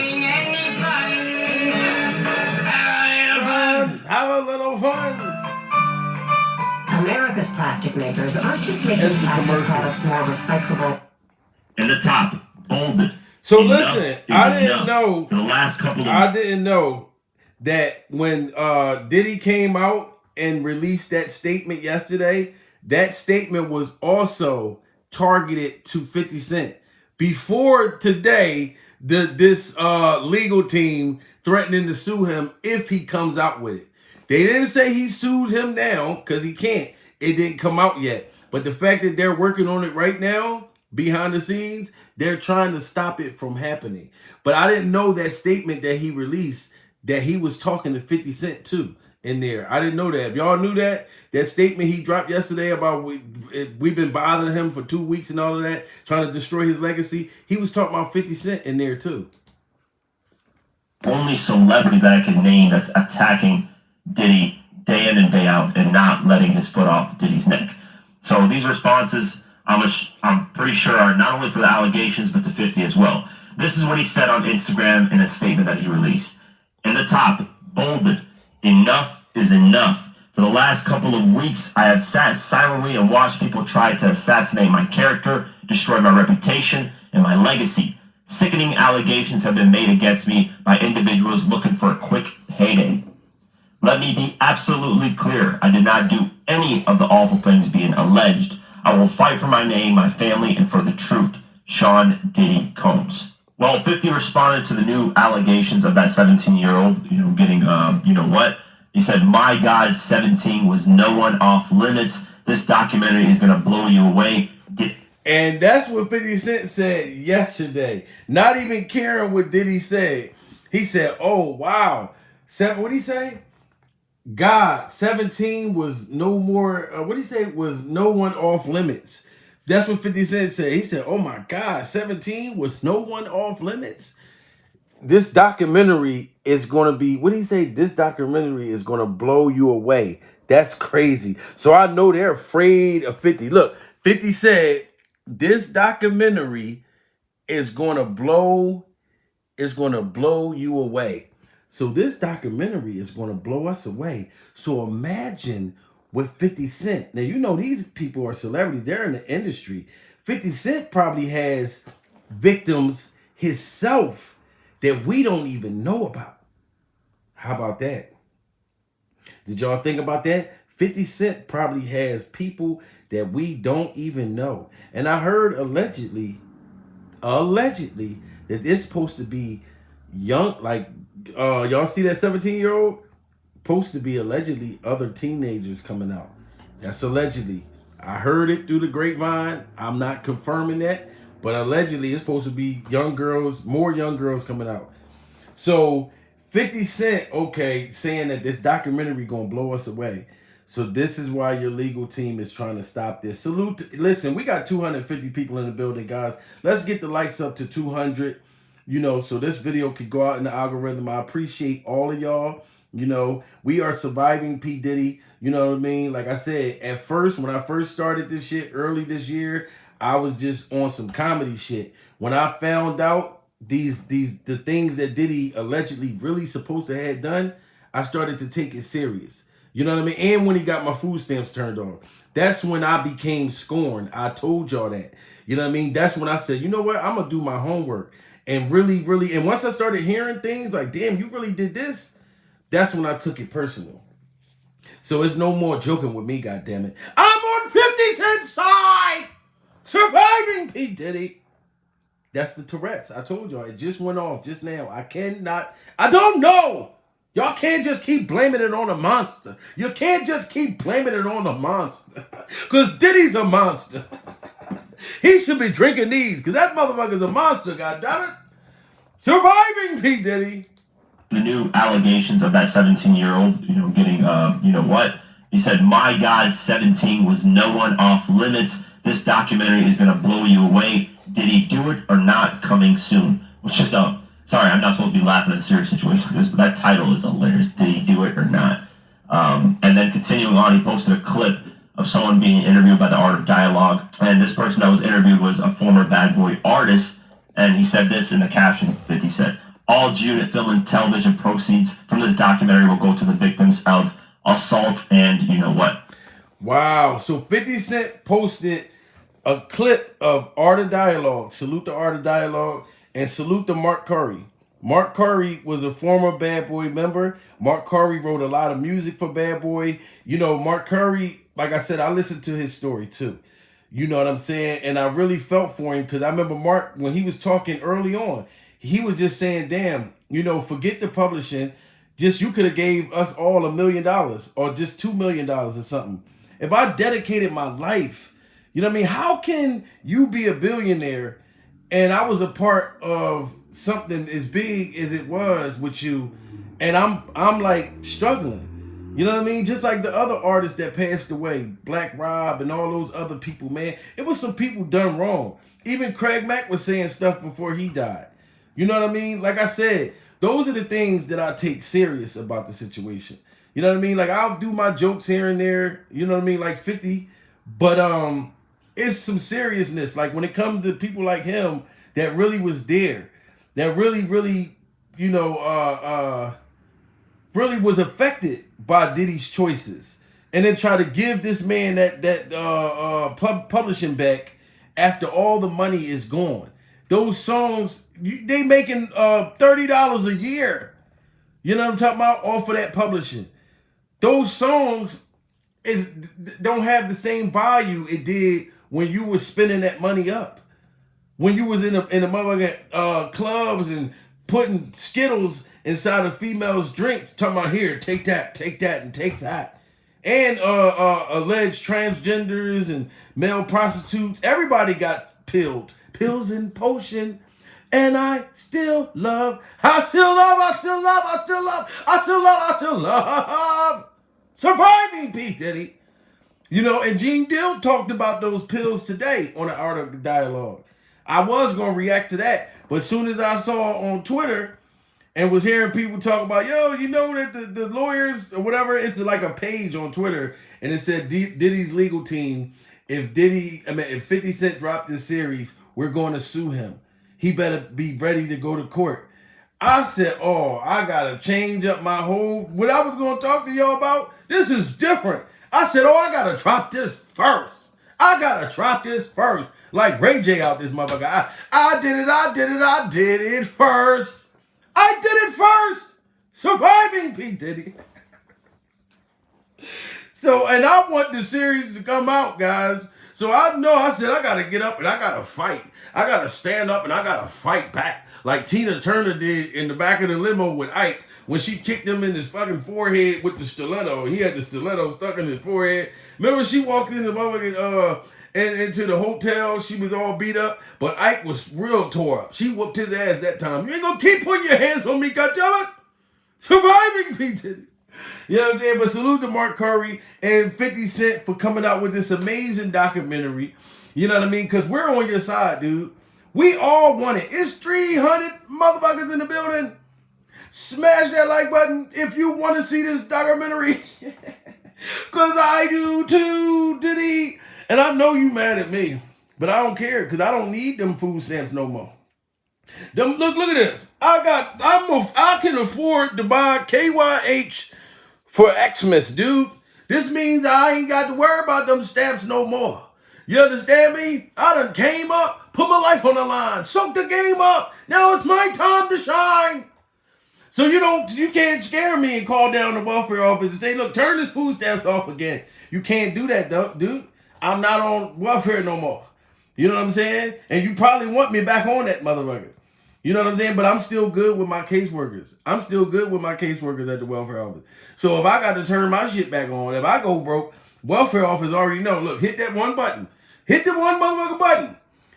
[SPEAKER 1] Have a little fun.
[SPEAKER 3] America's plastic makers aren't just making plastic products more recyclable.
[SPEAKER 2] In the top, bolded.
[SPEAKER 1] So listen, I didn't know.
[SPEAKER 2] The last couple of
[SPEAKER 1] I didn't know that when Diddy came out and released that statement yesterday, that statement was also targeted to 50 Cent. Before today, this legal team threatening to sue him if he comes out with it. They didn't say he sued him now because he can't. It didn't come out yet. But the fact that they're working on it right now, behind the scenes, they're trying to stop it from happening. But I didn't know that statement that he released, that he was talking to 50 Cent too in there. I didn't know that. If y'all knew that statement he dropped yesterday about we've been bothering him for 2 weeks and all of that, trying to destroy his legacy, he was talking about 50 Cent in there too.
[SPEAKER 2] Only celebrity that I can name that's attacking Diddy day in and day out and not letting his foot off Diddy's neck. So these responses, I'm pretty sure, are not only for the allegations, but to 50 as well. This is what he said on Instagram in a statement that he released. In the top, bolded, enough is enough. For the last couple of weeks, I have sat silently and watched people try to assassinate my character, destroy my reputation, and my legacy. Sickening allegations have been made against me by individuals looking for a quick payday. Let me be absolutely clear. I did not do any of the awful things being alleged. I will fight for my name, my family, and for the truth. Sean Diddy Combs. Well, 50 responded to the new allegations of that 17-year-old, getting, He said, my God, 17 was no one off limits. This documentary is going to blow you away.
[SPEAKER 1] And that's what 50 Cent said yesterday. Not even caring what Diddy said. He said, oh, wow. What did he say? God, 17 was no more, what did he say? Was no one off limits. That's what 50 Cent said. He said, oh my God, 17 was no one off limits. This documentary is going to be, what did he say? This documentary is going to blow you away. That's crazy. So I know they're afraid of 50. Look, 50 said this documentary is gonna blow you away. So this documentary is gonna blow us away. So imagine with 50 Cent. Now you know these people are celebrities, they're in the industry. 50 Cent probably has victims himself that we don't even know about. How about that? Did y'all think about that? 50 Cent probably has people that we don't even know. And I heard allegedly that it's supposed to be young, like y'all see that 17-year-old? Supposed to be allegedly other teenagers coming out. That's allegedly. I heard it through the grapevine. I'm not confirming that, but allegedly it's supposed to be young girls, more young girls coming out. So 50 Cent, okay, saying that this documentary gonna blow us away. So this is why your legal team is trying to stop this. Listen, we got 250 people in the building, guys. Let's get the likes up to 200, so this video could go out in the algorithm. I appreciate all of y'all. We are surviving P. Diddy. You know what I mean? Like I said, at first, when I first started this shit early this year, I was just on some comedy shit. When I found out the things that Diddy allegedly really supposed to have done, I started to take it serious. You know what I mean? And when he got my food stamps turned off, that's when I became scorned. I told y'all that. You know what I mean? That's when I said, you know what? I'm gonna do my homework and really, and once I started hearing things like, damn, you really did this. That's when I took it personal. So it's no more joking with me, goddammit. I'm on 50 Cent's side! Surviving P. Diddy. That's the Tourette's. I told y'all, it just went off just now. I don't know. Y'all can't just keep blaming it on a monster. You can't just keep blaming it on a monster. Because Diddy's a monster. He should be drinking these, because that motherfucker's a monster, goddammit. Surviving P. Diddy.
[SPEAKER 2] The new allegations of that 17-year-old, getting, what? He said, my God, 17 was no one off limits. This documentary is going to blow you away. Did he do it or not? Coming soon. Which is, sorry, I'm not supposed to be laughing at a serious situation like this, but that title is hilarious. Did he do it or not? And then continuing on, he posted a clip of someone being interviewed by the Art of Dialogue. And this person that was interviewed was a former Bad Boy artist. And he said this in the caption. 50 said, all June film and television proceeds from this documentary will go to the victims of assault and you know what.
[SPEAKER 1] Wow. So 50 Cent posted a clip of Art of Dialogue. Salute the Art of Dialogue and salute to Mark Curry. Mark Curry was a former Bad Boy member. Mark Curry wrote a lot of music for Bad Boy. Mark Curry, like I said, I listened to his story too. You know what I'm saying? And I really felt for him because I remember Mark, when he was talking early on, he was just saying, damn, forget the publishing. Just you could have gave us all $1 million or just $2 million or something. If I dedicated my life, you know what I mean? How can you be a billionaire and I was a part of something as big as it was with you and I'm like struggling? You know what I mean? Just like the other artists that passed away, Black Rob and all those other people, man. It was some people done wrong. Even Craig Mack was saying stuff before he died. You know what I mean? Like I said, those are the things that I take serious about the situation. You know what I mean? Like I'll do my jokes here and there, you know what I mean? Like 50, but it's some seriousness. Like when it comes to people like him that really was there, that really, really, really was affected by Diddy's choices. And then try to give this man that publishing back after all the money is gone. Those songs, they making $30 a year. You know what I'm talking about? Off of that publishing. Those songs don't have the same value it did when you were spending that money up. When you was in the motherfucking clubs and putting Skittles inside of females' drinks, talking about here, take that, and take that. And alleged transgenders and male prostitutes. Everybody got pilled. Pills and potion, and I still love surviving P. Diddy. And Gene Dill talked about those pills today on the Art of Dialogue. I was going to react to that, but as soon as I saw on Twitter and was hearing people talk about, that the lawyers or whatever, it's like a page on Twitter, and it said Diddy's legal team if 50 Cent dropped this series, we're going to sue him. He better be ready to go to court. I said, oh, I got to change up my whole, what I was going to talk to y'all about. This is different. I said, oh, I got to drop this first. Like Ray J out this motherfucker. I did it first. I did it first. Surviving P. Diddy. So, and I want the series to come out, guys. So I said, I got to get up and I got to fight. I got to stand up and I got to fight back. Like Tina Turner did in the back of the limo with Ike when she kicked him in his fucking forehead with the stiletto. He had the stiletto stuck in his forehead. Remember she walked in the motherfucking, into the hotel. She was all beat up, but Ike was real tore up. She whooped his ass that time. You ain't gonna keep putting your hands on me, goddammit. Surviving P. Diddy. You know what I'm saying? But salute to Mark Curry and 50 Cent for coming out with this amazing documentary. You know what I mean? Because we're on your side, dude. We all want it. It's 300 motherfuckers in the building. Smash that like button if you want to see this documentary. Because I do too, Diddy. And I know you mad at me. But I don't care because I don't need them food stamps no more. Look at this. I can afford to buy KYH for Xmas, dude. This means I ain't got to worry about them stamps no more. You understand me? I done came up, put my life on the line, soaked the game up. Now it's my time to shine. So you can't scare me and call down the welfare office and say, look, turn this food stamps off again. You can't do that, though, dude. I'm not on welfare no more. You know what I'm saying? And you probably want me back on that motherfucker. You know what I'm saying? But I'm still good with my caseworkers. I'm still good with my caseworkers at the welfare office. So if I got to turn my shit back on, if I go broke, welfare office already know. Look, hit that one button. Hit the one motherfucking button.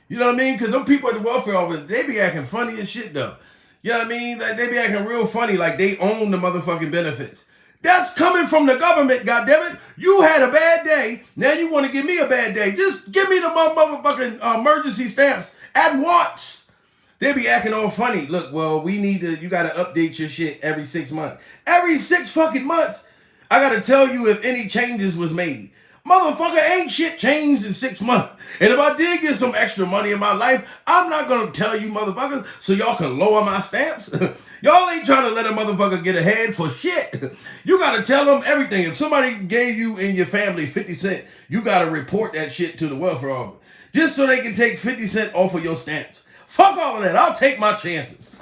[SPEAKER 1] You know what I mean? Because them people at the welfare office, they be acting funny as shit, though. You know what I mean? Like, they be acting real funny like they own the motherfucking benefits. That's coming from the government, goddammit. You had a bad day. Now you want to give me a bad day. Just give me the motherfucking emergency stamps at once. They be acting all funny. Look, well, you got to update your shit every 6 months. Every 6 fucking months, I got to tell you if any changes was made. Motherfucker, ain't shit changed in 6 months. And if I did get some extra money in my life, I'm not going to tell you motherfuckers so y'all can lower my stamps. Y'all ain't trying to let a motherfucker get ahead for shit. You got to tell them everything. If somebody gave you and your family 50 cents, you got to report that shit to the welfare office. Just so they can take 50 cents off of your stamps. Fuck all of that. I'll take my chances.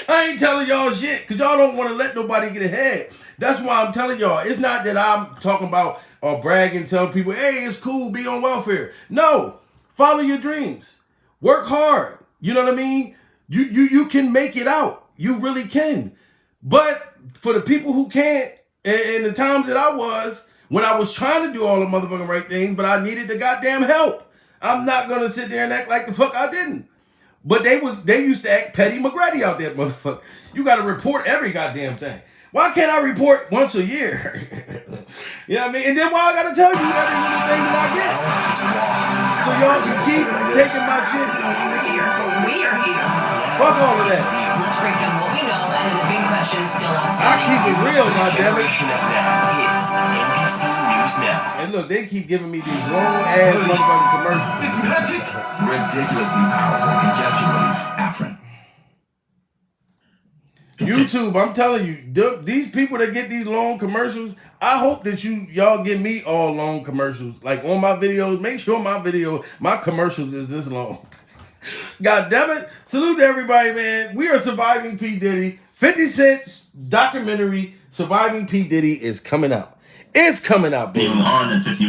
[SPEAKER 1] I ain't telling y'all shit because y'all don't want to let nobody get ahead. That's why I'm telling y'all. It's not that I'm talking about or bragging, tell people, hey, it's cool, be on welfare. No. Follow your dreams. Work hard. You know what I mean? You can make it out. You really can. But for the people who can't, in the times that I was, when I was trying to do all the motherfucking right things, but I needed the goddamn help, I'm not going to sit there and act like the fuck I didn't. But they used to act petty McGrady out there, motherfucker. You got to report every goddamn thing. Why can't I report once a year? You know what I mean? And then why I got to tell you every little thing that I get? So y'all can keep taking my shit.
[SPEAKER 3] We are here.
[SPEAKER 1] Fuck all of that.
[SPEAKER 3] Let's break down what we know and then the big questions still
[SPEAKER 1] I
[SPEAKER 3] outstanding.
[SPEAKER 1] keep it real, goddammit.
[SPEAKER 4] Is NBC News Now.
[SPEAKER 1] And look, they keep giving me these long-ass motherfucking commercials.
[SPEAKER 4] It's magic. Ridiculously powerful congestion relief. Afrin.
[SPEAKER 1] YouTube, I'm telling you, these people that get these long commercials, I hope that y'all give me all long commercials. Like on my videos, make sure my commercials is this long. God damn it. Salute to everybody, man. We are Surviving P. Diddy. 50 Cent's documentary, Surviving P. Diddy, is coming out. It's coming out, baby.
[SPEAKER 2] Being on and 50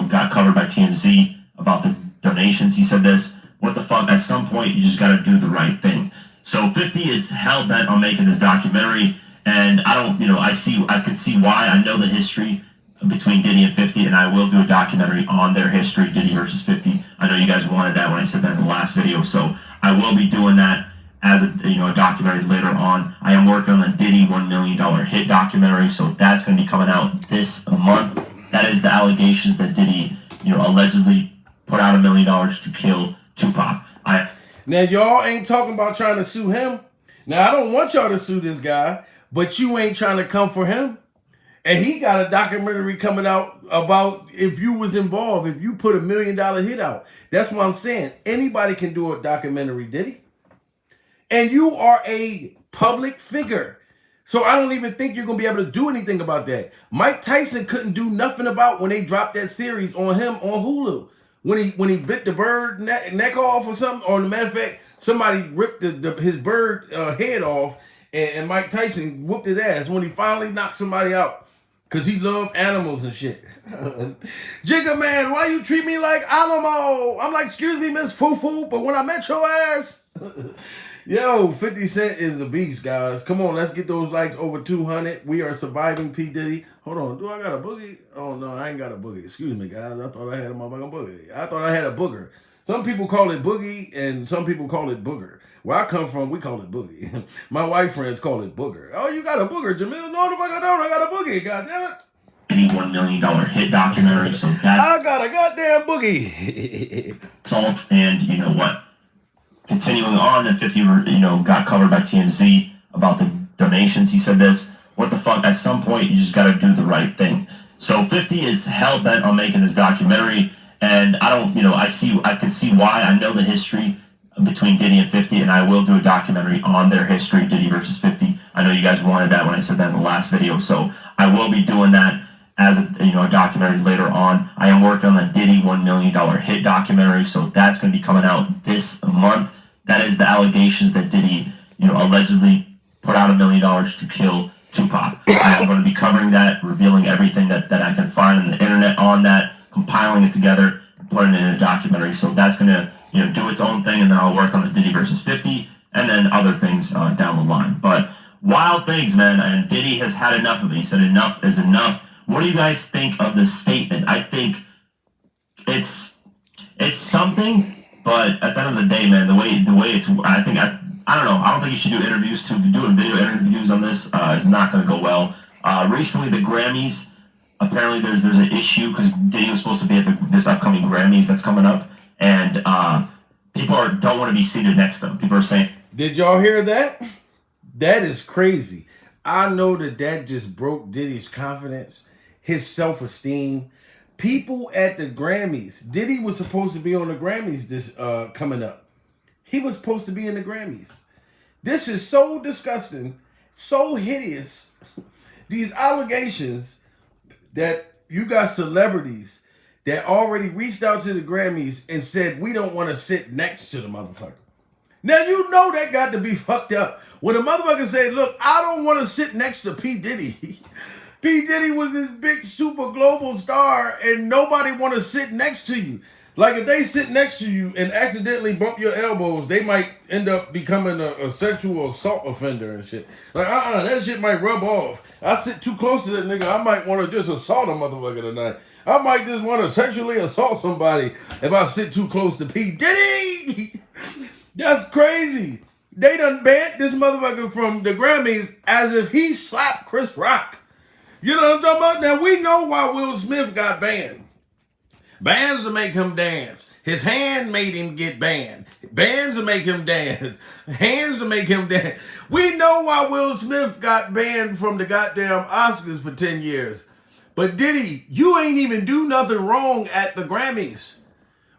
[SPEAKER 2] got covered by TMZ about the donations. He said this, what the fuck, at some point you just gotta do the right thing. So 50 is hell bent on making this documentary, and I can see why. I know the history between Diddy and 50, and I will do a documentary on their history, Diddy versus 50. I know you guys wanted that when I said that in the last video, so I will be doing that as a documentary later on. I am working on the Diddy $1 million hit documentary, so that's going to be coming out this month. That is the allegations that Diddy, allegedly put out $1 million to kill Tupac.
[SPEAKER 1] Now, y'all ain't talking about trying to sue him. Now, I don't want y'all to sue this guy, but you ain't trying to come for him. And he got a documentary coming out about if you was involved, if you put $1 million hit out. That's what I'm saying. Anybody can do a documentary, Diddy. And you are a public figure. So I don't even think you're going to be able to do anything about that. Mike Tyson couldn't do nothing about when they dropped that series on him on Hulu. When he bit the bird neck off or something. Or, as a matter of fact, somebody ripped his bird head off and Mike Tyson whooped his ass when he finally knocked somebody out. Because he loved animals and shit. Jigga man, why you treat me like Alamo? I'm like, excuse me, Miss Foo-Foo, but when I met your ass... Yo, 50 Cent is a beast, guys. Come on, let's get those likes over 200. We are surviving P. Diddy. Hold on, do I got a boogie? Oh, no, I ain't got a boogie. Excuse me, guys. I thought I had a motherfucking boogie. I thought I had a booger. Some people call it boogie, and some people call it booger. Where I come from, we call it boogie. My white friends call it booger. Oh, you got a booger, Jamil? No, the fuck I don't. I got a boogie, goddammit.
[SPEAKER 2] $81 million hit documentary, so that's...
[SPEAKER 1] I got a goddamn boogie.
[SPEAKER 2] Salt, and you know what? Continuing on, then 50 got covered by TMZ about the donations. He said this, what the fuck, at some point you just gotta do the right thing. So 50 is hell-bent on making this documentary, and I don't, I can see why. I know the history between Diddy and 50, and I will do a documentary on their history, Diddy versus 50. I know you guys wanted that when I said that in the last video, so I will be doing that as a documentary later on. I am working on the Diddy $1 million hit documentary, so that's going to be coming out this month. That is the allegations that Diddy, allegedly put out $1 million to kill Tupac. I am going to be covering that, revealing everything that I can find on the internet on that, compiling it together, and putting it in a documentary. So that's going to do its own thing, and then I'll work on the Diddy versus 50, and then other things down the line. But wild things, man, and Diddy has had enough of it. He said enough is enough. What do you guys think of this statement? I think it's something, but at the end of the day, man, the way it's, I don't know. I don't think you should do interviews. Doing video interviews on this is not going to go well. Recently, the Grammys, apparently there's an issue because Diddy was supposed to be at this upcoming Grammys that's coming up, and people don't want to be seated next to them. People are saying,
[SPEAKER 1] did y'all hear that? That is crazy. I know that just broke Diddy's confidence, his self-esteem. People at the Grammys. Diddy was supposed to be on the Grammys this coming up. He was supposed to be in the Grammys. This is so disgusting, so hideous. These allegations that you got celebrities that already reached out to the Grammys and said, we don't want to sit next to the motherfucker. Now, you know that got to be fucked up. When a motherfucker say, look, I don't want to sit next to P. Diddy. P. Diddy was this big super global star and nobody want to sit next to you. Like if they sit next to you and accidentally bump your elbows, they might end up becoming a sexual assault offender and shit. Like, that shit might rub off. I sit too close to that nigga, I might want to just assault a motherfucker tonight. I might just want to sexually assault somebody if I sit too close to P. Diddy. That's crazy. They done banned this motherfucker from the Grammys as if he slapped Chris Rock. You know what I'm talking about? Now, we know why Will Smith got banned. Bands to make him dance. His hand made him get banned. Bands to make him dance. Hands to make him dance. We know why Will Smith got banned from the goddamn Oscars for 10 years. But Diddy, you ain't even do nothing wrong at the Grammys.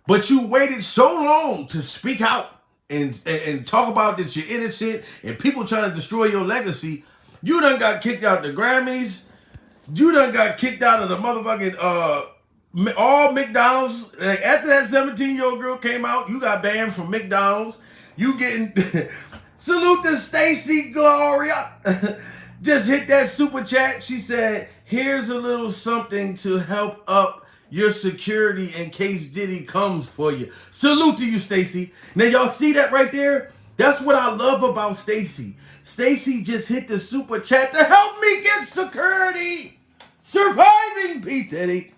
[SPEAKER 1] But you waited so long to speak out and talk about that you're innocent and people trying to destroy your legacy. You done got kicked out the Grammys. You done got kicked out of the motherfucking all McDonald's. Like after that 17-year-old girl came out, you got banned from McDonald's. You getting salute to Stacy Gloria. Just hit that super chat. She said, here's a little something to help up your security in case Diddy comes for you. Salute to you, Stacy. Now y'all see that right there? That's what I love about Stacy. Stacy just hit the super chat to help me get security. Surviving P. Diddy.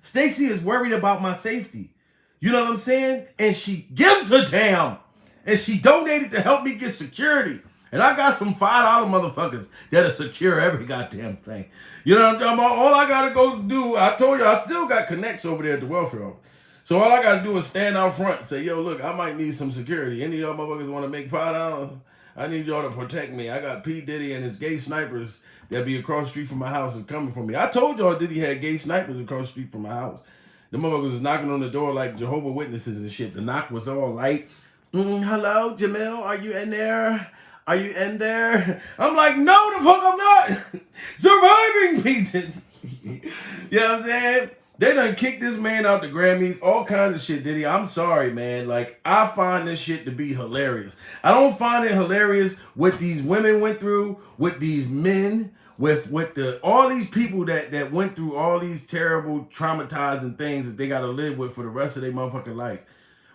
[SPEAKER 1] Stacy is worried about my safety. You know what I'm saying? And she gives a damn. And she donated to help me get security. And I got some $5 motherfuckers that'll secure every goddamn thing. You know what I'm talking about? All I gotta go do, I told you, I still got connects over there at the welfare office. So all I gotta do is stand out front and say, yo, look, I might need some security. Any of y'all motherfuckers want to make $5? I need y'all to protect me. I got P. Diddy and his gay snipers that be across the street from my house is coming for me. I told y'all Diddy had gay snipers across the street from my house. The motherfuckers was knocking on the door like Jehovah's Witnesses and shit. The knock was all light. Hello, Jamil, are you in there? Are you in there? I'm like, no, the fuck I'm not. Surviving, Pete. You know what I'm saying? They done kicked this man out the Grammys, all kinds of shit, Diddy. I'm sorry, man. Like, I find this shit to be hilarious. I don't find it hilarious what these women went through, with these men, with all these people that went through all these terrible, traumatizing things that they got to live with for the rest of their motherfucking life.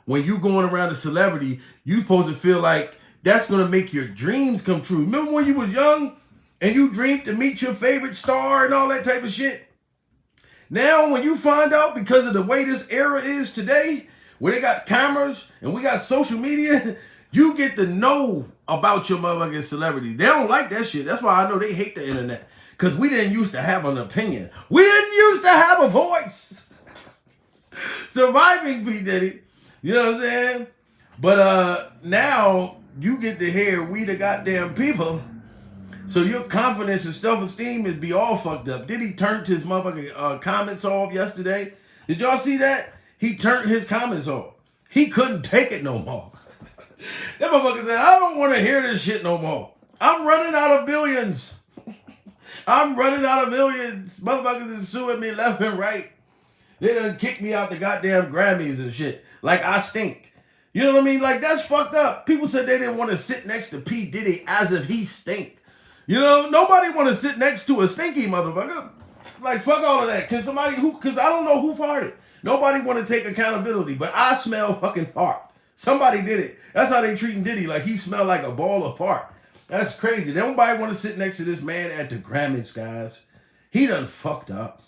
[SPEAKER 1] When you going around a celebrity, you supposed to feel like that's going to make your dreams come true. Remember when you was young and you dreamed to meet your favorite star and all that type of shit? Now, when you find out because of the way this era is today, where they got cameras and we got social media, you get to know about your motherfucking celebrity. They don't like that shit. That's why I know they hate the internet. Because we didn't used to have an opinion. We didn't used to have a voice. Surviving, P. Diddy. You know what I'm saying? But now you get to hear we the goddamn people. So your confidence and self-esteem is be all fucked up. Did he turn his motherfucking comments off yesterday? Did y'all see that? He turned his comments off. He couldn't take it no more. That motherfucker said, I don't want to hear this shit no more. I'm running out of billions. I'm running out of millions. Motherfuckers is suing me left and right. They done kicked me out the goddamn Grammys and shit. Like I stink. You know what I mean? Like that's fucked up. People said they didn't want to sit next to P. Diddy as if he stink. You know, nobody want to sit next to a stinky motherfucker. Like, fuck all of that. Because I don't know who farted. Nobody want to take accountability, but I smell fucking fart. Somebody did it. That's how they treating Diddy, like he smelled like a ball of fart. That's crazy. Nobody want to sit next to this man at the Grammys, guys. He done fucked up.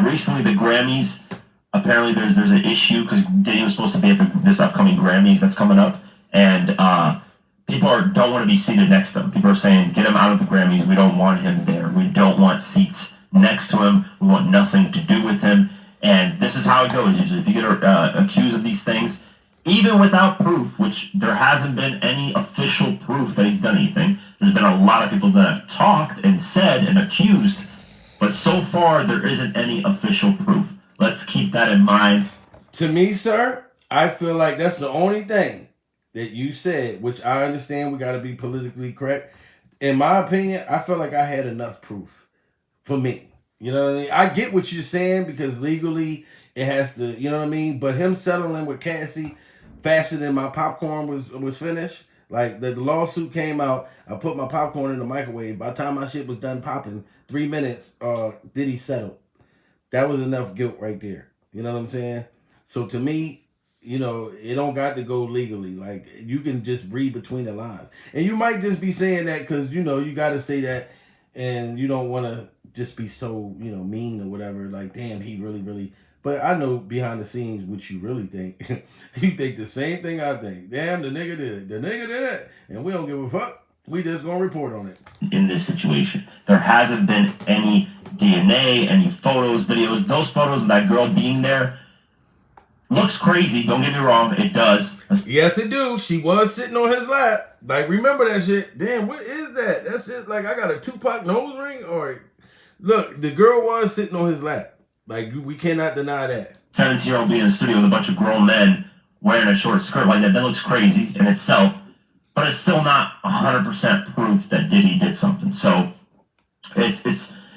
[SPEAKER 2] Recently, the Grammys, apparently there's an issue because Diddy was supposed to be at this upcoming Grammys that's coming up, and people don't want to be seated next to him. People are saying, get him out of the Grammys. We don't want him there. We don't want seats next to him. We want nothing to do with him. And this is how it goes usually. If you get accused of these things, even without proof, which there hasn't been any official proof that he's done anything, there's been a lot of people that have talked and said and accused, but so far there isn't any official proof. Let's keep that in mind.
[SPEAKER 1] To me, sir, I feel like that's the only thing that you said, which I understand we got to be politically correct. In my opinion, I feel like I had enough proof for me. You know what I mean? I get what you're saying because legally it has to, you know what I mean? But him settling with Cassie faster than my popcorn was finished. Like the lawsuit came out, I put my popcorn in the microwave. By the time my shit was done popping, 3 minutes, Diddy settled. That was enough guilt right there. You know what I'm saying? So to me, you know, it don't got to go legally. Like, you can just read between the lines. And you might just be saying that because, you know, you got to say that and you don't want to just be so, you know, mean or whatever. Like, damn, he really. But I know behind the scenes what you really think. You think the same thing I think. Damn, the nigga did it. The nigga did it. And we don't give a fuck. We just going to report on it.
[SPEAKER 2] In this situation, there hasn't been any DNA, any photos, videos. Those photos of that girl being there looks crazy. Don't get me wrong. It does.
[SPEAKER 1] Yes, it do. She was sitting on his lap. Like, remember that shit. Damn, what is that? That's just like I got a Tupac nose ring? Or look, the girl was sitting on his lap. Like, we cannot deny that.
[SPEAKER 2] 17-year-old being in the studio with a bunch of grown men wearing a short skirt like that looks crazy in itself. But it's still not 100% proof that Diddy did something. So it's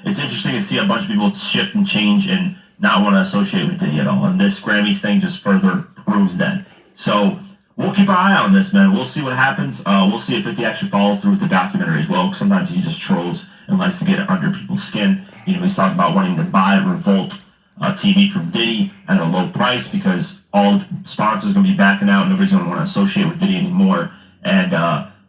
[SPEAKER 2] interesting to see a bunch of people shift and change and not want to associate with Diddy at all. And this Grammys thing just further proves that. So we'll keep our eye on this, man. We'll see what happens. We'll see if 50 actually follows through with the documentary as well. Sometimes he just trolls and likes to get under people's skin. You know, he's talking about wanting to buy Revolt TV from Diddy at a low price because all the sponsors are going to be backing out. Nobody's going to want to associate with Diddy anymore. And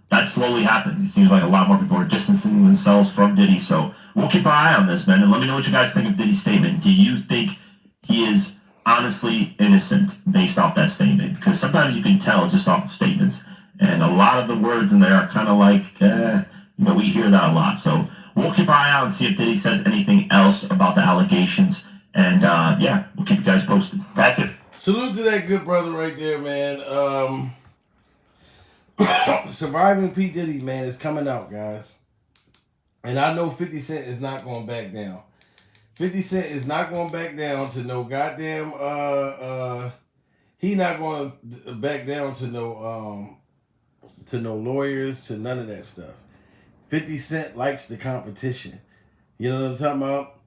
[SPEAKER 2] that's slowly happening. It seems like a lot more people are distancing themselves from Diddy. So we'll keep our eye on this, man. And let me know what you guys think of Diddy's statement. Do you think he is honestly innocent based off that statement? Because sometimes you can tell just off of statements. And a lot of the words in there are kind of like, you know, we hear that a lot. So we'll keep our eye out and see if Diddy says anything else about the allegations. And, yeah, we'll keep you guys posted. That's it.
[SPEAKER 1] Salute to that good brother right there, man. Surviving P. Diddy, man, is coming out, guys. And I know 50 Cent is not going back down. 50 Cent is not going back down to no goddamn, he not going back down to no lawyers, to none of that stuff. 50 Cent likes the competition. You know what I'm talking about?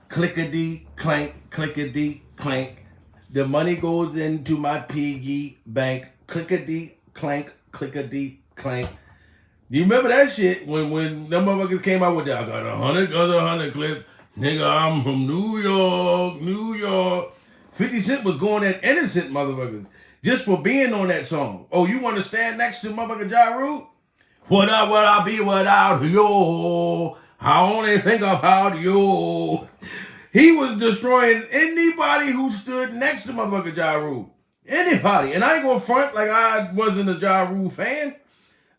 [SPEAKER 1] Clickety clank, clickety clank. The money goes into my piggy bank. Clickety clank, clickety clank. You remember that shit when them motherfuckers came out with that? I got 100 clips. Nigga, I'm from New York, New York. 50 Cent was going at innocent motherfuckers just for being on that song. Oh, you want to stand next to motherfucker Ja Rule? What I be without you? I only think about you. He was destroying anybody who stood next to motherfucker Ja Rule. Anybody. And I ain't gonna front like I wasn't a Ja Rule fan.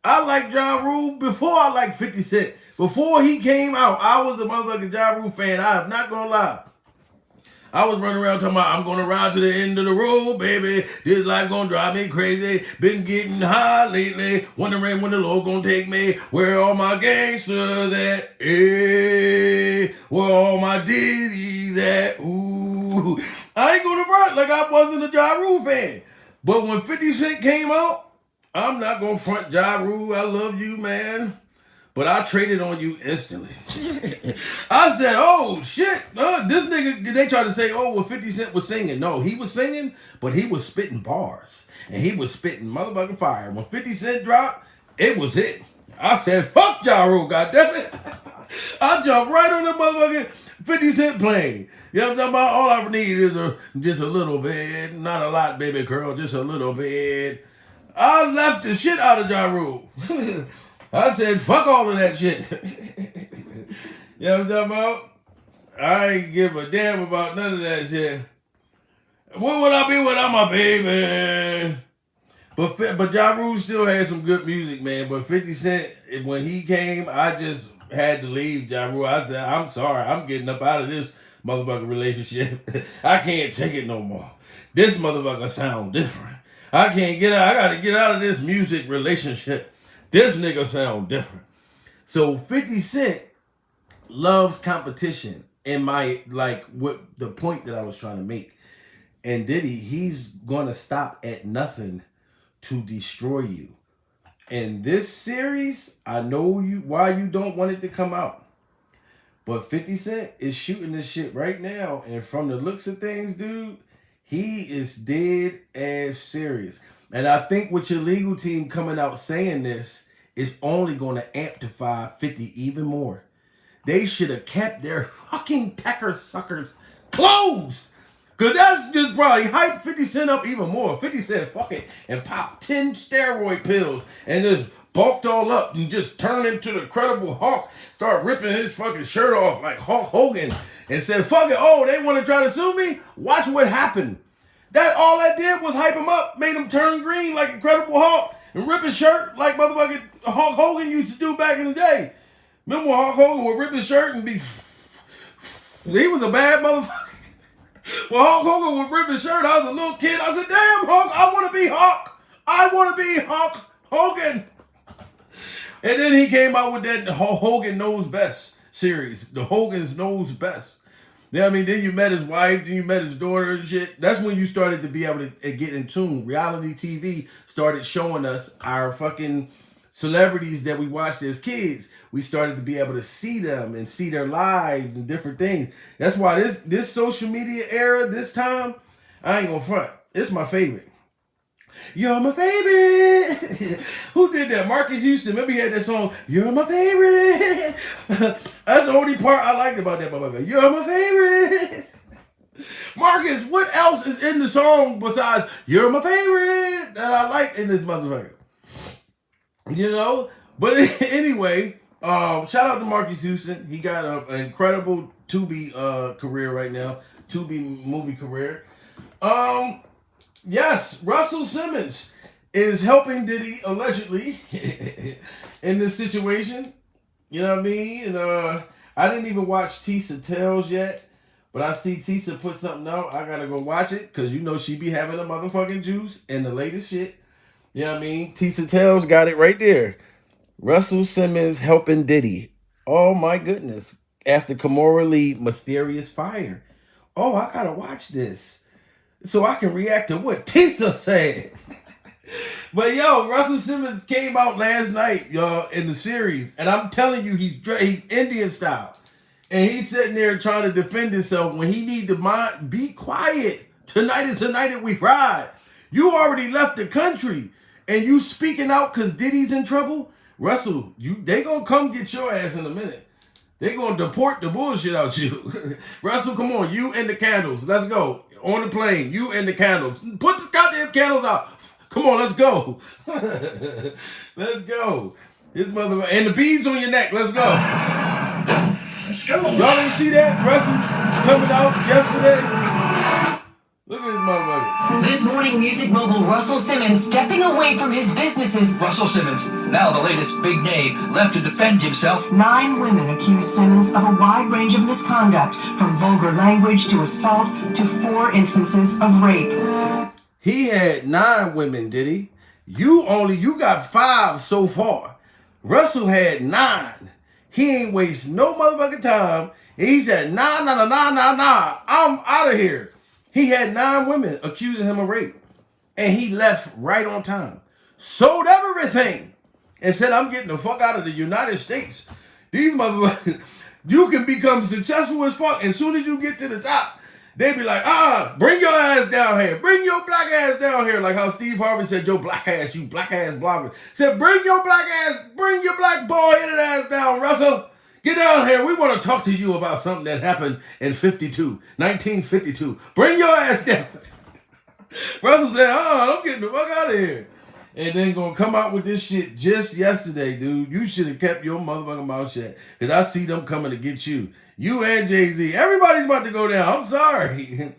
[SPEAKER 1] I liked Ja Rule before I liked 50 Cent. Before he came out, I was a motherfucking Ja Rule fan. I am not gonna lie. I was running around talking about, I'm gonna ride to the end of the road, baby. This life gonna drive me crazy. Been getting high lately. Wondering when the Lord gonna take me. Where all my gangsters at? Hey, where all my Diddy's at? Ooh. I ain't gonna front like I wasn't a Ja Rule fan. But when 50 Cent came out, I'm not gonna front Ja Rule. I love you, man. But I traded on you instantly. I said, oh, shit. This nigga, they tried to say, oh, well, 50 Cent was singing. No, he was singing, but he was spitting bars. And he was spitting motherfucking fire. When 50 Cent dropped, it was it. I said, fuck Ja Rule, goddammit. I jumped right on the motherfucking 50 Cent plane. You know what I'm talking about? All I need is just a little bit. Not a lot, baby girl, just a little bit. I left the shit out of Ja Rule. I said, fuck all of that shit. You know what I'm talking about? I ain't give a damn about none of that shit. What would I be without my baby? But Ja Rule still had some good music, man. But 50 Cent, when he came, I just had to leave Ja Rule. I said, I'm sorry. I'm getting up out of this motherfucking relationship. I can't take it no more. This motherfucker sound different. I can't get out. I got to get out of this music relationship. This nigga sound different. So 50 Cent loves competition. And what the point that I was trying to make. And Diddy, he's going to stop at nothing to destroy you. And this series, I know why you don't want it to come out. But 50 Cent is shooting this shit right now. And from the looks of things, dude, he is dead ass serious. And I think with your legal team coming out saying this, is only going to amplify 50 even more. They should have kept their fucking pecker suckers closed. Because that's just probably hyped 50 Cent up even more. 50 Cent fuck it and popped 10 steroid pills and just bulked all up and just turned into the Incredible Hulk. Start ripping his fucking shirt off like Hulk Hogan and said, fuck it, oh, they want to try to sue me? Watch what happened. All that did was hype him up, made him turn green like Incredible Hulk and rip his shirt like motherfucking Hulk Hogan used to do back in the day. Remember when Hulk Hogan would rip his shirt and be... He was a bad motherfucker. When Hulk Hogan would rip his shirt, I was a little kid. I said, damn, Hulk, I want to be Hulk. I want to be Hulk Hogan. And then he came out with that Hulk Hogan Knows Best series. The Hogan's Knows Best. You know what I mean? Then you met his wife, then you met his daughter and shit. That's when you started to be able to get in tune. Reality TV started showing us our fucking celebrities that we watched as kids. We started to be able to see them and see their lives and different things. That's why this social media era, this time, I ain't gonna front. It's my favorite. You're my favorite. Who did that? Marcus Houston. Remember he had that song, You're my favorite. That's the only part I liked about that motherfucker. You're my favorite. Marcus, what else is in the song besides You're my favorite that I like in this motherfucker? You know? But anyway, shout out to Marcus Houston. He got an incredible Tubi career right now. Tubi movie career. Yes, Russell Simmons is helping Diddy allegedly in this situation. You know what I mean? And I didn't even watch Tisa Tells yet, but I see Tisa put something out. I gotta go watch it because you know she be having a motherfucking juice and the latest shit. You know what I mean? Tisa Tales got it right there. Russell Simmons helping Diddy. Oh my goodness. After Kimora Lee mysterious fire. Oh, I gotta watch this so I can react to what Tisa said. But yo, Russell Simmons came out last night, y'all, in the series, and I'm telling you, he's Indian style, and he's sitting there trying to defend himself when he need to be quiet. Tonight is the night that we ride. You already left the country, and you speaking out because Diddy's in trouble. Russell, they gonna come get your ass in a minute. They gonna deport the bullshit out you. Russell, come on, you and the candles. Let's go. On the plane, you and the candles. Put the goddamn candles out. Come on, let's go. Let's go. This motherfucker. And the beads on your neck. Let's go.
[SPEAKER 4] Let's go.
[SPEAKER 1] Y'all didn't see that? Russell coming out yesterday. Look at this motherfucker.
[SPEAKER 3] This morning, music mogul Russell Simmons stepping away from his businesses.
[SPEAKER 5] Russell Simmons, now the latest big name, left to defend himself.
[SPEAKER 3] 9 women accuse Simmons of a wide range of misconduct, from vulgar language to assault to 4 instances of rape.
[SPEAKER 1] He had 9 women, did he? You got 5 so far. Russell had 9. He ain't waste no motherfucking time. He said, nah, I'm out of here. He had 9 women accusing him of rape. And he left right on time. Sold everything. And said, I'm getting the fuck out of the United States. These motherfuckers, you can become successful as fuck. As soon as you get to the top, they be like, bring your ass down here. Bring your black ass down here. Like how Steve Harvey said, yo, black ass, you black ass blogger. Said, bring your black bald-headed ass down, Russell. Get down here. We want to talk to you about something that happened in 1952. Bring your ass down. Russell said, I'm getting the fuck out of here. And then gonna come out with this shit just yesterday, dude. You should have kept your motherfucking mouth shut. Because I see them coming to get you. You and Jay-Z. Everybody's about to go down. I'm sorry.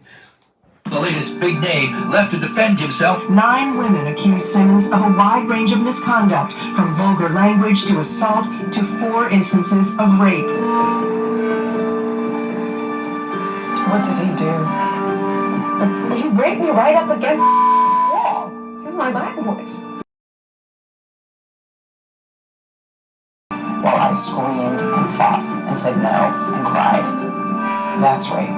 [SPEAKER 5] The latest big name, left to defend himself.
[SPEAKER 3] 9 women accuse Simmons of a wide range of misconduct, from vulgar language to assault to 4 instances of rape.
[SPEAKER 6] What did he do? He raped me right up against the wall. This is my language. Well, I screamed and fought and said no and cried. That's rape.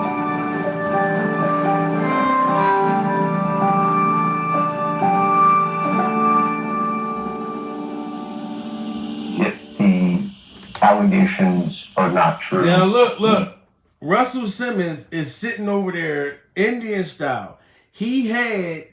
[SPEAKER 2] If the allegations are not true.
[SPEAKER 1] Now look. Russell Simmons is sitting over there Indian style. He had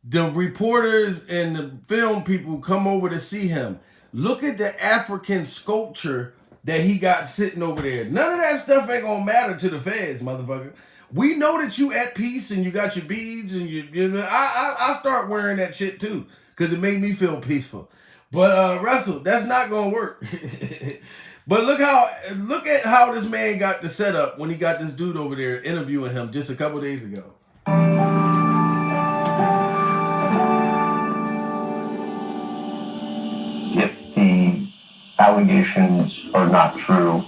[SPEAKER 1] the reporters and the film people come over to see him. Look at the African sculpture that he got sitting over there. None of that stuff ain't gonna matter to the feds, motherfucker. We know that you at peace and you got your beads and I start wearing that shit too because it made me feel peaceful. But Russell, that's not gonna work. But look at how this man got the setup when he got this dude over there interviewing him just a couple days ago.
[SPEAKER 2] If the allegations are not true,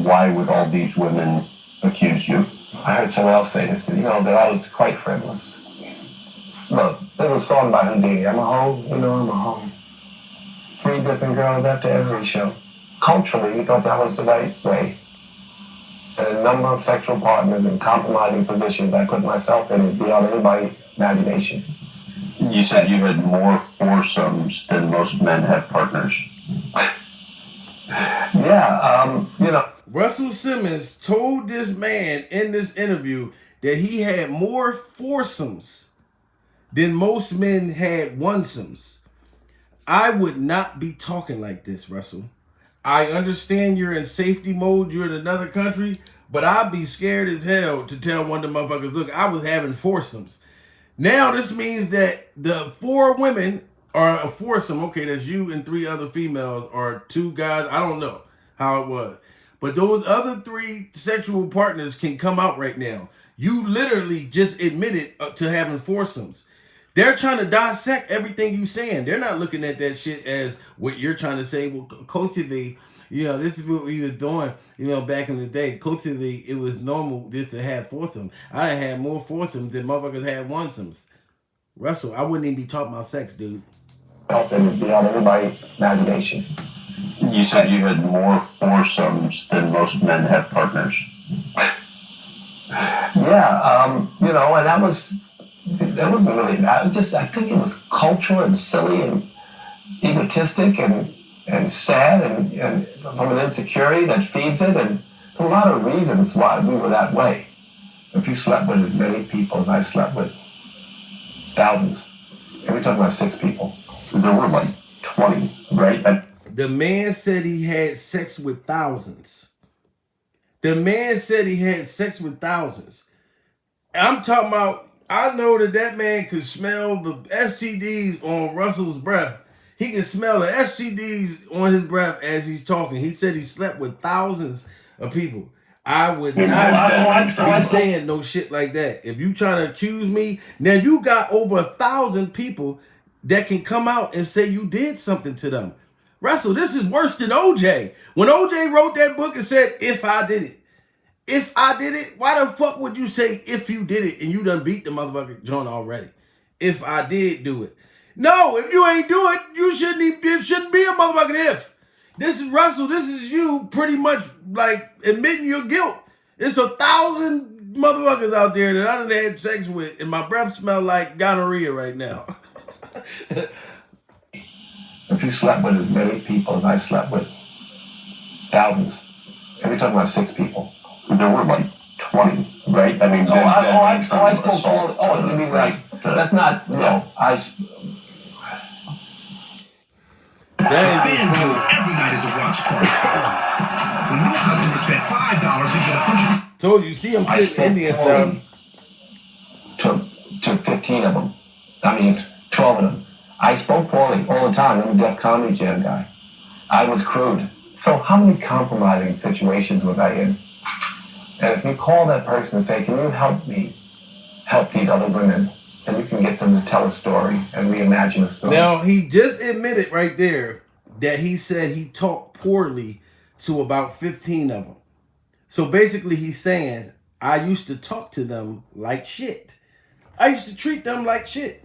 [SPEAKER 2] why would all these women accuse you?
[SPEAKER 7] I heard someone else say this, they're all quite frivolous. Look, there's a song by Houdini, I'm a hoe, I'm a hoe. 3 different girls after every show. Culturally, we thought that was the right way. And a number of sexual partners in compromising positions I put myself in is beyond anybody's imagination.
[SPEAKER 2] You said you had more foursomes than most men have partners.
[SPEAKER 7] Yeah,
[SPEAKER 1] Russell Simmons told this man in this interview that he had more foursomes than most men had onesomes. I would not be talking like this, Russell. I understand you're in safety mode, you're in another country, but I'd be scared as hell to tell one of the motherfuckers, look, I was having foursomes. Now this means that the 4 women are a foursome. Okay, that's you and 3 other females or 2 guys. I don't know how it was. But those other 3 sexual partners can come out right now. You literally just admitted to having foursomes. They're trying to dissect everything you saying. They're not looking at that shit as what you're trying to say. Well, culturally, this is what we was doing, back in the day. Culturally, it was normal just to have foursomes. I had more foursomes than motherfuckers had onesomes. Russell, I wouldn't even be talking about sex, dude.
[SPEAKER 7] and beyond anybody's imagination.
[SPEAKER 8] You said you had more foursomes than most men have partners.
[SPEAKER 7] Yeah, and that wasn't really that. I think it was cultural and silly and egotistic and sad and from an insecurity that feeds it, and a lot of reasons why we were that way. If you slept with as many people as I slept with, thousands, and we're talking about 6 people. There were like 20, right?
[SPEAKER 1] The man said he had sex with thousands. The man said he had sex with thousands. I'm talking about, I know that man could smell the STDs on Russell's breath. He can smell the STDs on his breath as he's talking. He said he slept with thousands of people. I would not be saying no shit like that. If you trying to accuse me, now you got over 1,000 people that can come out and say you did something to them. Russell, this is worse than OJ. When OJ wrote that book and said, if I did it. If I did it, why the fuck would you say if you did it and you done beat the motherfucking joint already? If I did do it. No, if you ain't do it, it shouldn't be a motherfucking if. This is Russell, this is you pretty much like admitting your guilt. It's 1,000 motherfuckers out there that I done had sex with and my breath smell like gonorrhea right now.
[SPEAKER 7] If you slept with as many people as I slept with, thousands, and we're talking about 6 people.
[SPEAKER 8] There were like 20, right? I mean,
[SPEAKER 7] I spoke for all. I mean,
[SPEAKER 8] right.
[SPEAKER 7] That's not, no.
[SPEAKER 9] FanDuel every night is a watch party. When new customers spend $5, you get 100.
[SPEAKER 1] Told you, see, I'm sitting Indian style.
[SPEAKER 7] To 15 of them. I mean, 12 of them. I spoke poorly all the time. I'm a Def Comedy Jam guy. I was crude. So how many compromising situations was I in? And if you call that person and say, can you help me help these other women? And you can get them to tell a story and reimagine a story.
[SPEAKER 1] Now, he just admitted right there that he said he talked poorly to about 15 of them. So basically he's saying, I used to talk to them like shit. I used to treat them like shit.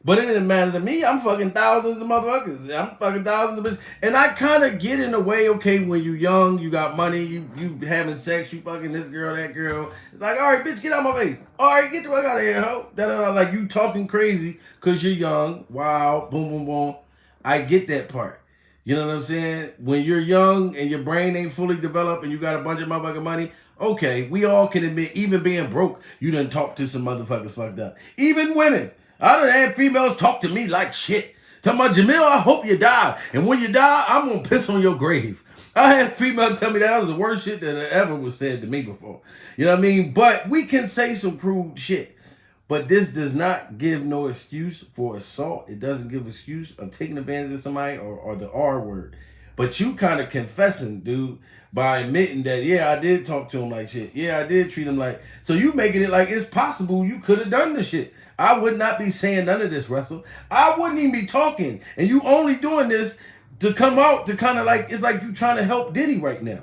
[SPEAKER 1] But it didn't matter to me. I'm fucking thousands of motherfuckers. I'm fucking thousands of bitches. And I kind of get in a way, okay, when you young, you got money, you having sex, you fucking this girl, that girl. It's like, all right, bitch, get out my face. All right, get the fuck out of here, ho. Like you talking crazy because you're young. Wow, boom, boom, boom. I get that part. You know what I'm saying? When you're young and your brain ain't fully developed and you got a bunch of motherfucking money, okay, we all can admit, even being broke, you done talk to some motherfuckers fucked up. Even women. I done had females talk to me like shit. Talking about, Jamil, I hope you die. And when you die, I'm going to piss on your grave. I had females tell me that was the worst shit that ever was said to me before. You know what I mean? But we can say some crude shit. But this does not give no excuse for assault. It doesn't give excuse of taking advantage of somebody or the R word. But you kind of confessing, dude, by admitting that, yeah, I did talk to him like shit. Yeah, I did treat him like... So you making it like it's possible you could have done this shit. I would not be saying none of this, Russell. I wouldn't even be talking. And you only doing this to come out to kind of like... It's like you trying to help Diddy right now.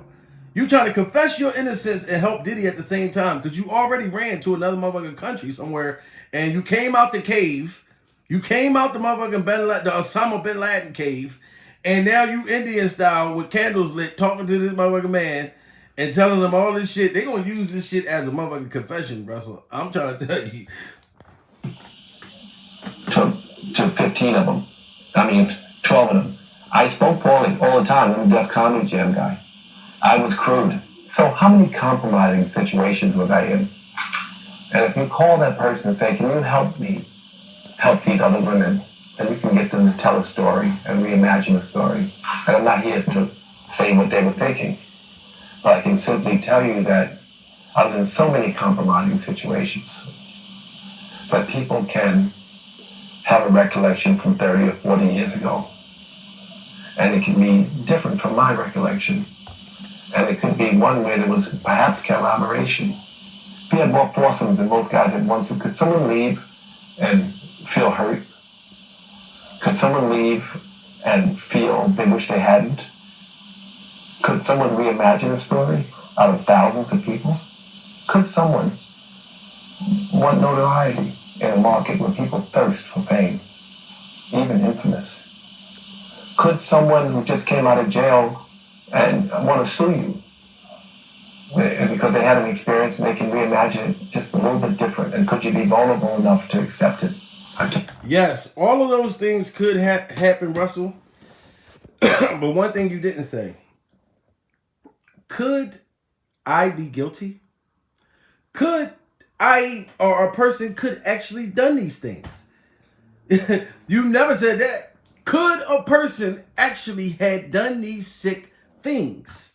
[SPEAKER 1] You trying to confess your innocence and help Diddy at the same time. Because you already ran to another motherfucking country somewhere. And you came out the cave. You came out the motherfucking the Osama bin Laden cave. And now you Indian style with candles lit talking to this motherfucking man and telling them all this shit. They gonna use this shit as a motherfucking confession, Russell. I'm trying to tell you.
[SPEAKER 7] To 15 of them. I mean, 12 of them. I spoke poorly all the time. I'm a Def Comedy Jam guy. I was crude. So how many compromising situations was I in? And if you call that person and say, can you help me help these other women? And you can get them to tell a story and reimagine a story. And I'm not here to say what they were thinking. But I can simply tell you that I was in so many compromising situations. But people can have a recollection from 30 or 40 years ago. And it can be different from my recollection. And it could be one where there was perhaps collaboration. We had more foursomes than most guys at once. So could someone leave and feel hurt? Could someone leave and feel they wish they hadn't? Could someone reimagine a story out of thousands of people? Could someone want notoriety in a market where people thirst for fame, even infamous? Could someone who just came out of jail and want to sue you because they had an experience and they can reimagine it just a little bit different? And could you be vulnerable enough to accept it?
[SPEAKER 1] Yes, all of those things could happen, Russell. But one thing you didn't say. Could I be guilty? Could I or a person could actually done these things? You never said that. Could a person actually had done these sick things?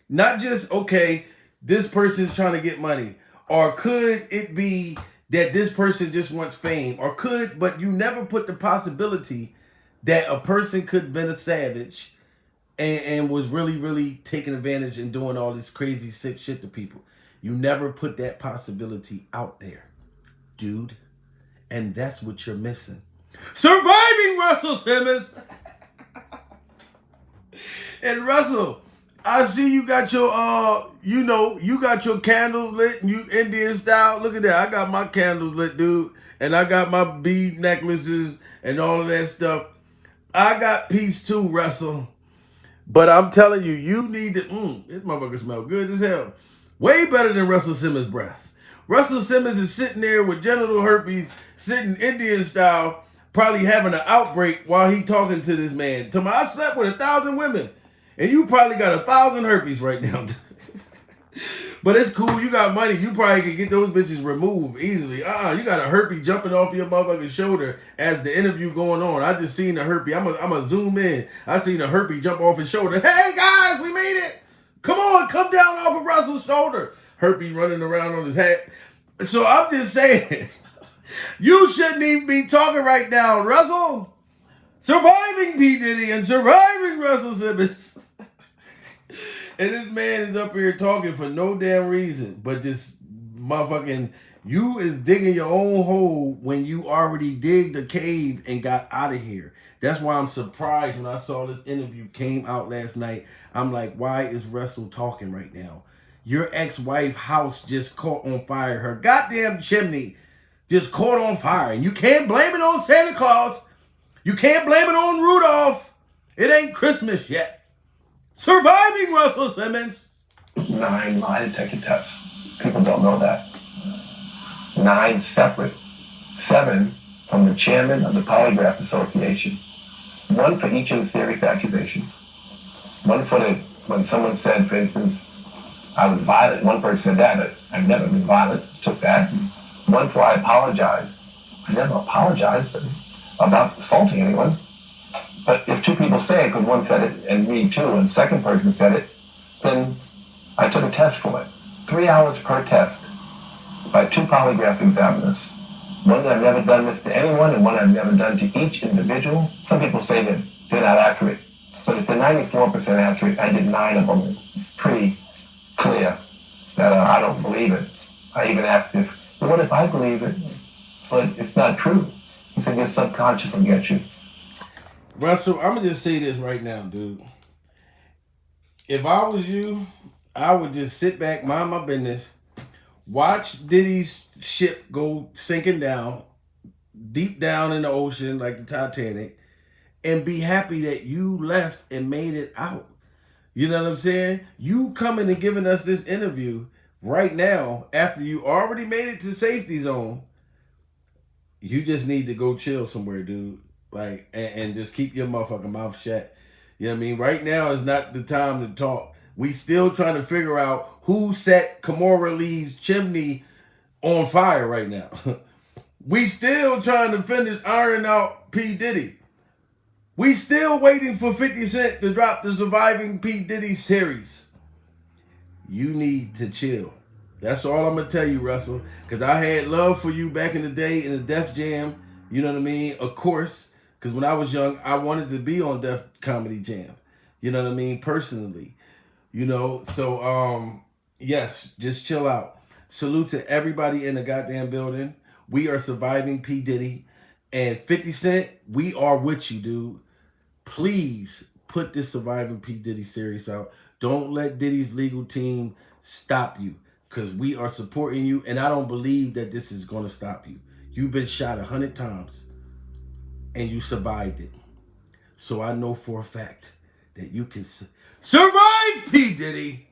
[SPEAKER 1] Not just, okay, this person's trying to get money. Or could it be that this person just wants fame? Or could, but you never put the possibility that a person could have been a savage and was really, really taking advantage and doing all this crazy, sick shit to people. You never put that possibility out there, dude. And that's what you're missing. Surviving Russell Simmons. And Russell, I see you got your, you got your candles lit and you Indian style. Look at that. I got my candles lit, dude. And I got my bead necklaces and all of that stuff. I got peace too, Russell. But I'm telling you, you need to, this motherfucker smell good as hell. Way better than Russell Simmons' breath. Russell Simmons is sitting there with genital herpes, sitting Indian style, probably having an outbreak while he talking to this man. I slept with 1,000 women. And you probably got 1,000 herpes right now. But it's cool. You got money. You probably can get those bitches removed easily. You got a herpes jumping off your motherfucking shoulder as the interview going on. I just seen the herpes. I'm a zoom in. I seen the herpes jump off his shoulder. Hey, guys, we made it. Come on, come down off of Russell's shoulder. Herpes running around on his hat. So I'm just saying, you shouldn't even be talking right now, Russell. Surviving P. Diddy and surviving Russell Simmons. And this man is up here talking for no damn reason, but just motherfucking, you is digging your own hole when you already digged a cave and got out of here. That's why I'm surprised when I saw this interview came out last night. I'm like, why is Russell talking right now? Your ex-wife house just caught on fire. Her goddamn chimney just caught on fire. And you can't blame it on Santa Claus. You can't blame it on Rudolph. It ain't Christmas yet. Surviving Russell Simmons.
[SPEAKER 7] 9 lie detector tests. People don't know that. 9 separate. 7 from the chairman of the Polygraph Association. 1 for each of the serious accusations. 1 for when someone said, for instance, I was violent. One person said that, but I've never been violent. Took that. 1 for I apologize. I never apologized about assaulting anyone. But if 2 people say it, because one said it and me too, and the second person said it, then I took a test for it. 3 hours per test by 2 polygraph examiners. One that I've never done this to anyone, and one I've never done to each individual. Some people say that they're not accurate, but if they're 94% accurate, I did 9 of them. It's pretty clear that I don't believe it. I even asked what if I believe it, but it's not true? You think your subconscious will get you.
[SPEAKER 1] Russell, I'm going to just say this right now, dude. If I was you, I would just sit back, mind my business, watch Diddy's ship go sinking down, deep down in the ocean like the Titanic, and be happy that you left and made it out. You know what I'm saying? You coming and giving us this interview right now after you already made it to safety zone. You just need to go chill somewhere, dude. Like, and just keep your motherfucking mouth shut. You know what I mean? Right now is not the time to talk. We still trying to figure out who set Kimora Lee's chimney on fire right now. We still trying to finish ironing out P. Diddy. We still waiting for 50 Cent to drop the Surviving P. Diddy series. You need to chill. That's all I'm going to tell you, Russell. Because I had love for you back in the day in the Def Jam. You know what I mean? Of course. Because when I was young, I wanted to be on Def Comedy Jam. You know what I mean? Personally. You know? So, yes. Just chill out. Salute to everybody in the goddamn building. We are surviving P. Diddy. And 50 Cent, we are with you, dude. Please put this Surviving P. Diddy series out. Don't let Diddy's legal team stop you. Because we are supporting you. And I don't believe that this is going to stop you. You've been shot 100 times. And you survived it. So I know for a fact that you can survive, P. Diddy.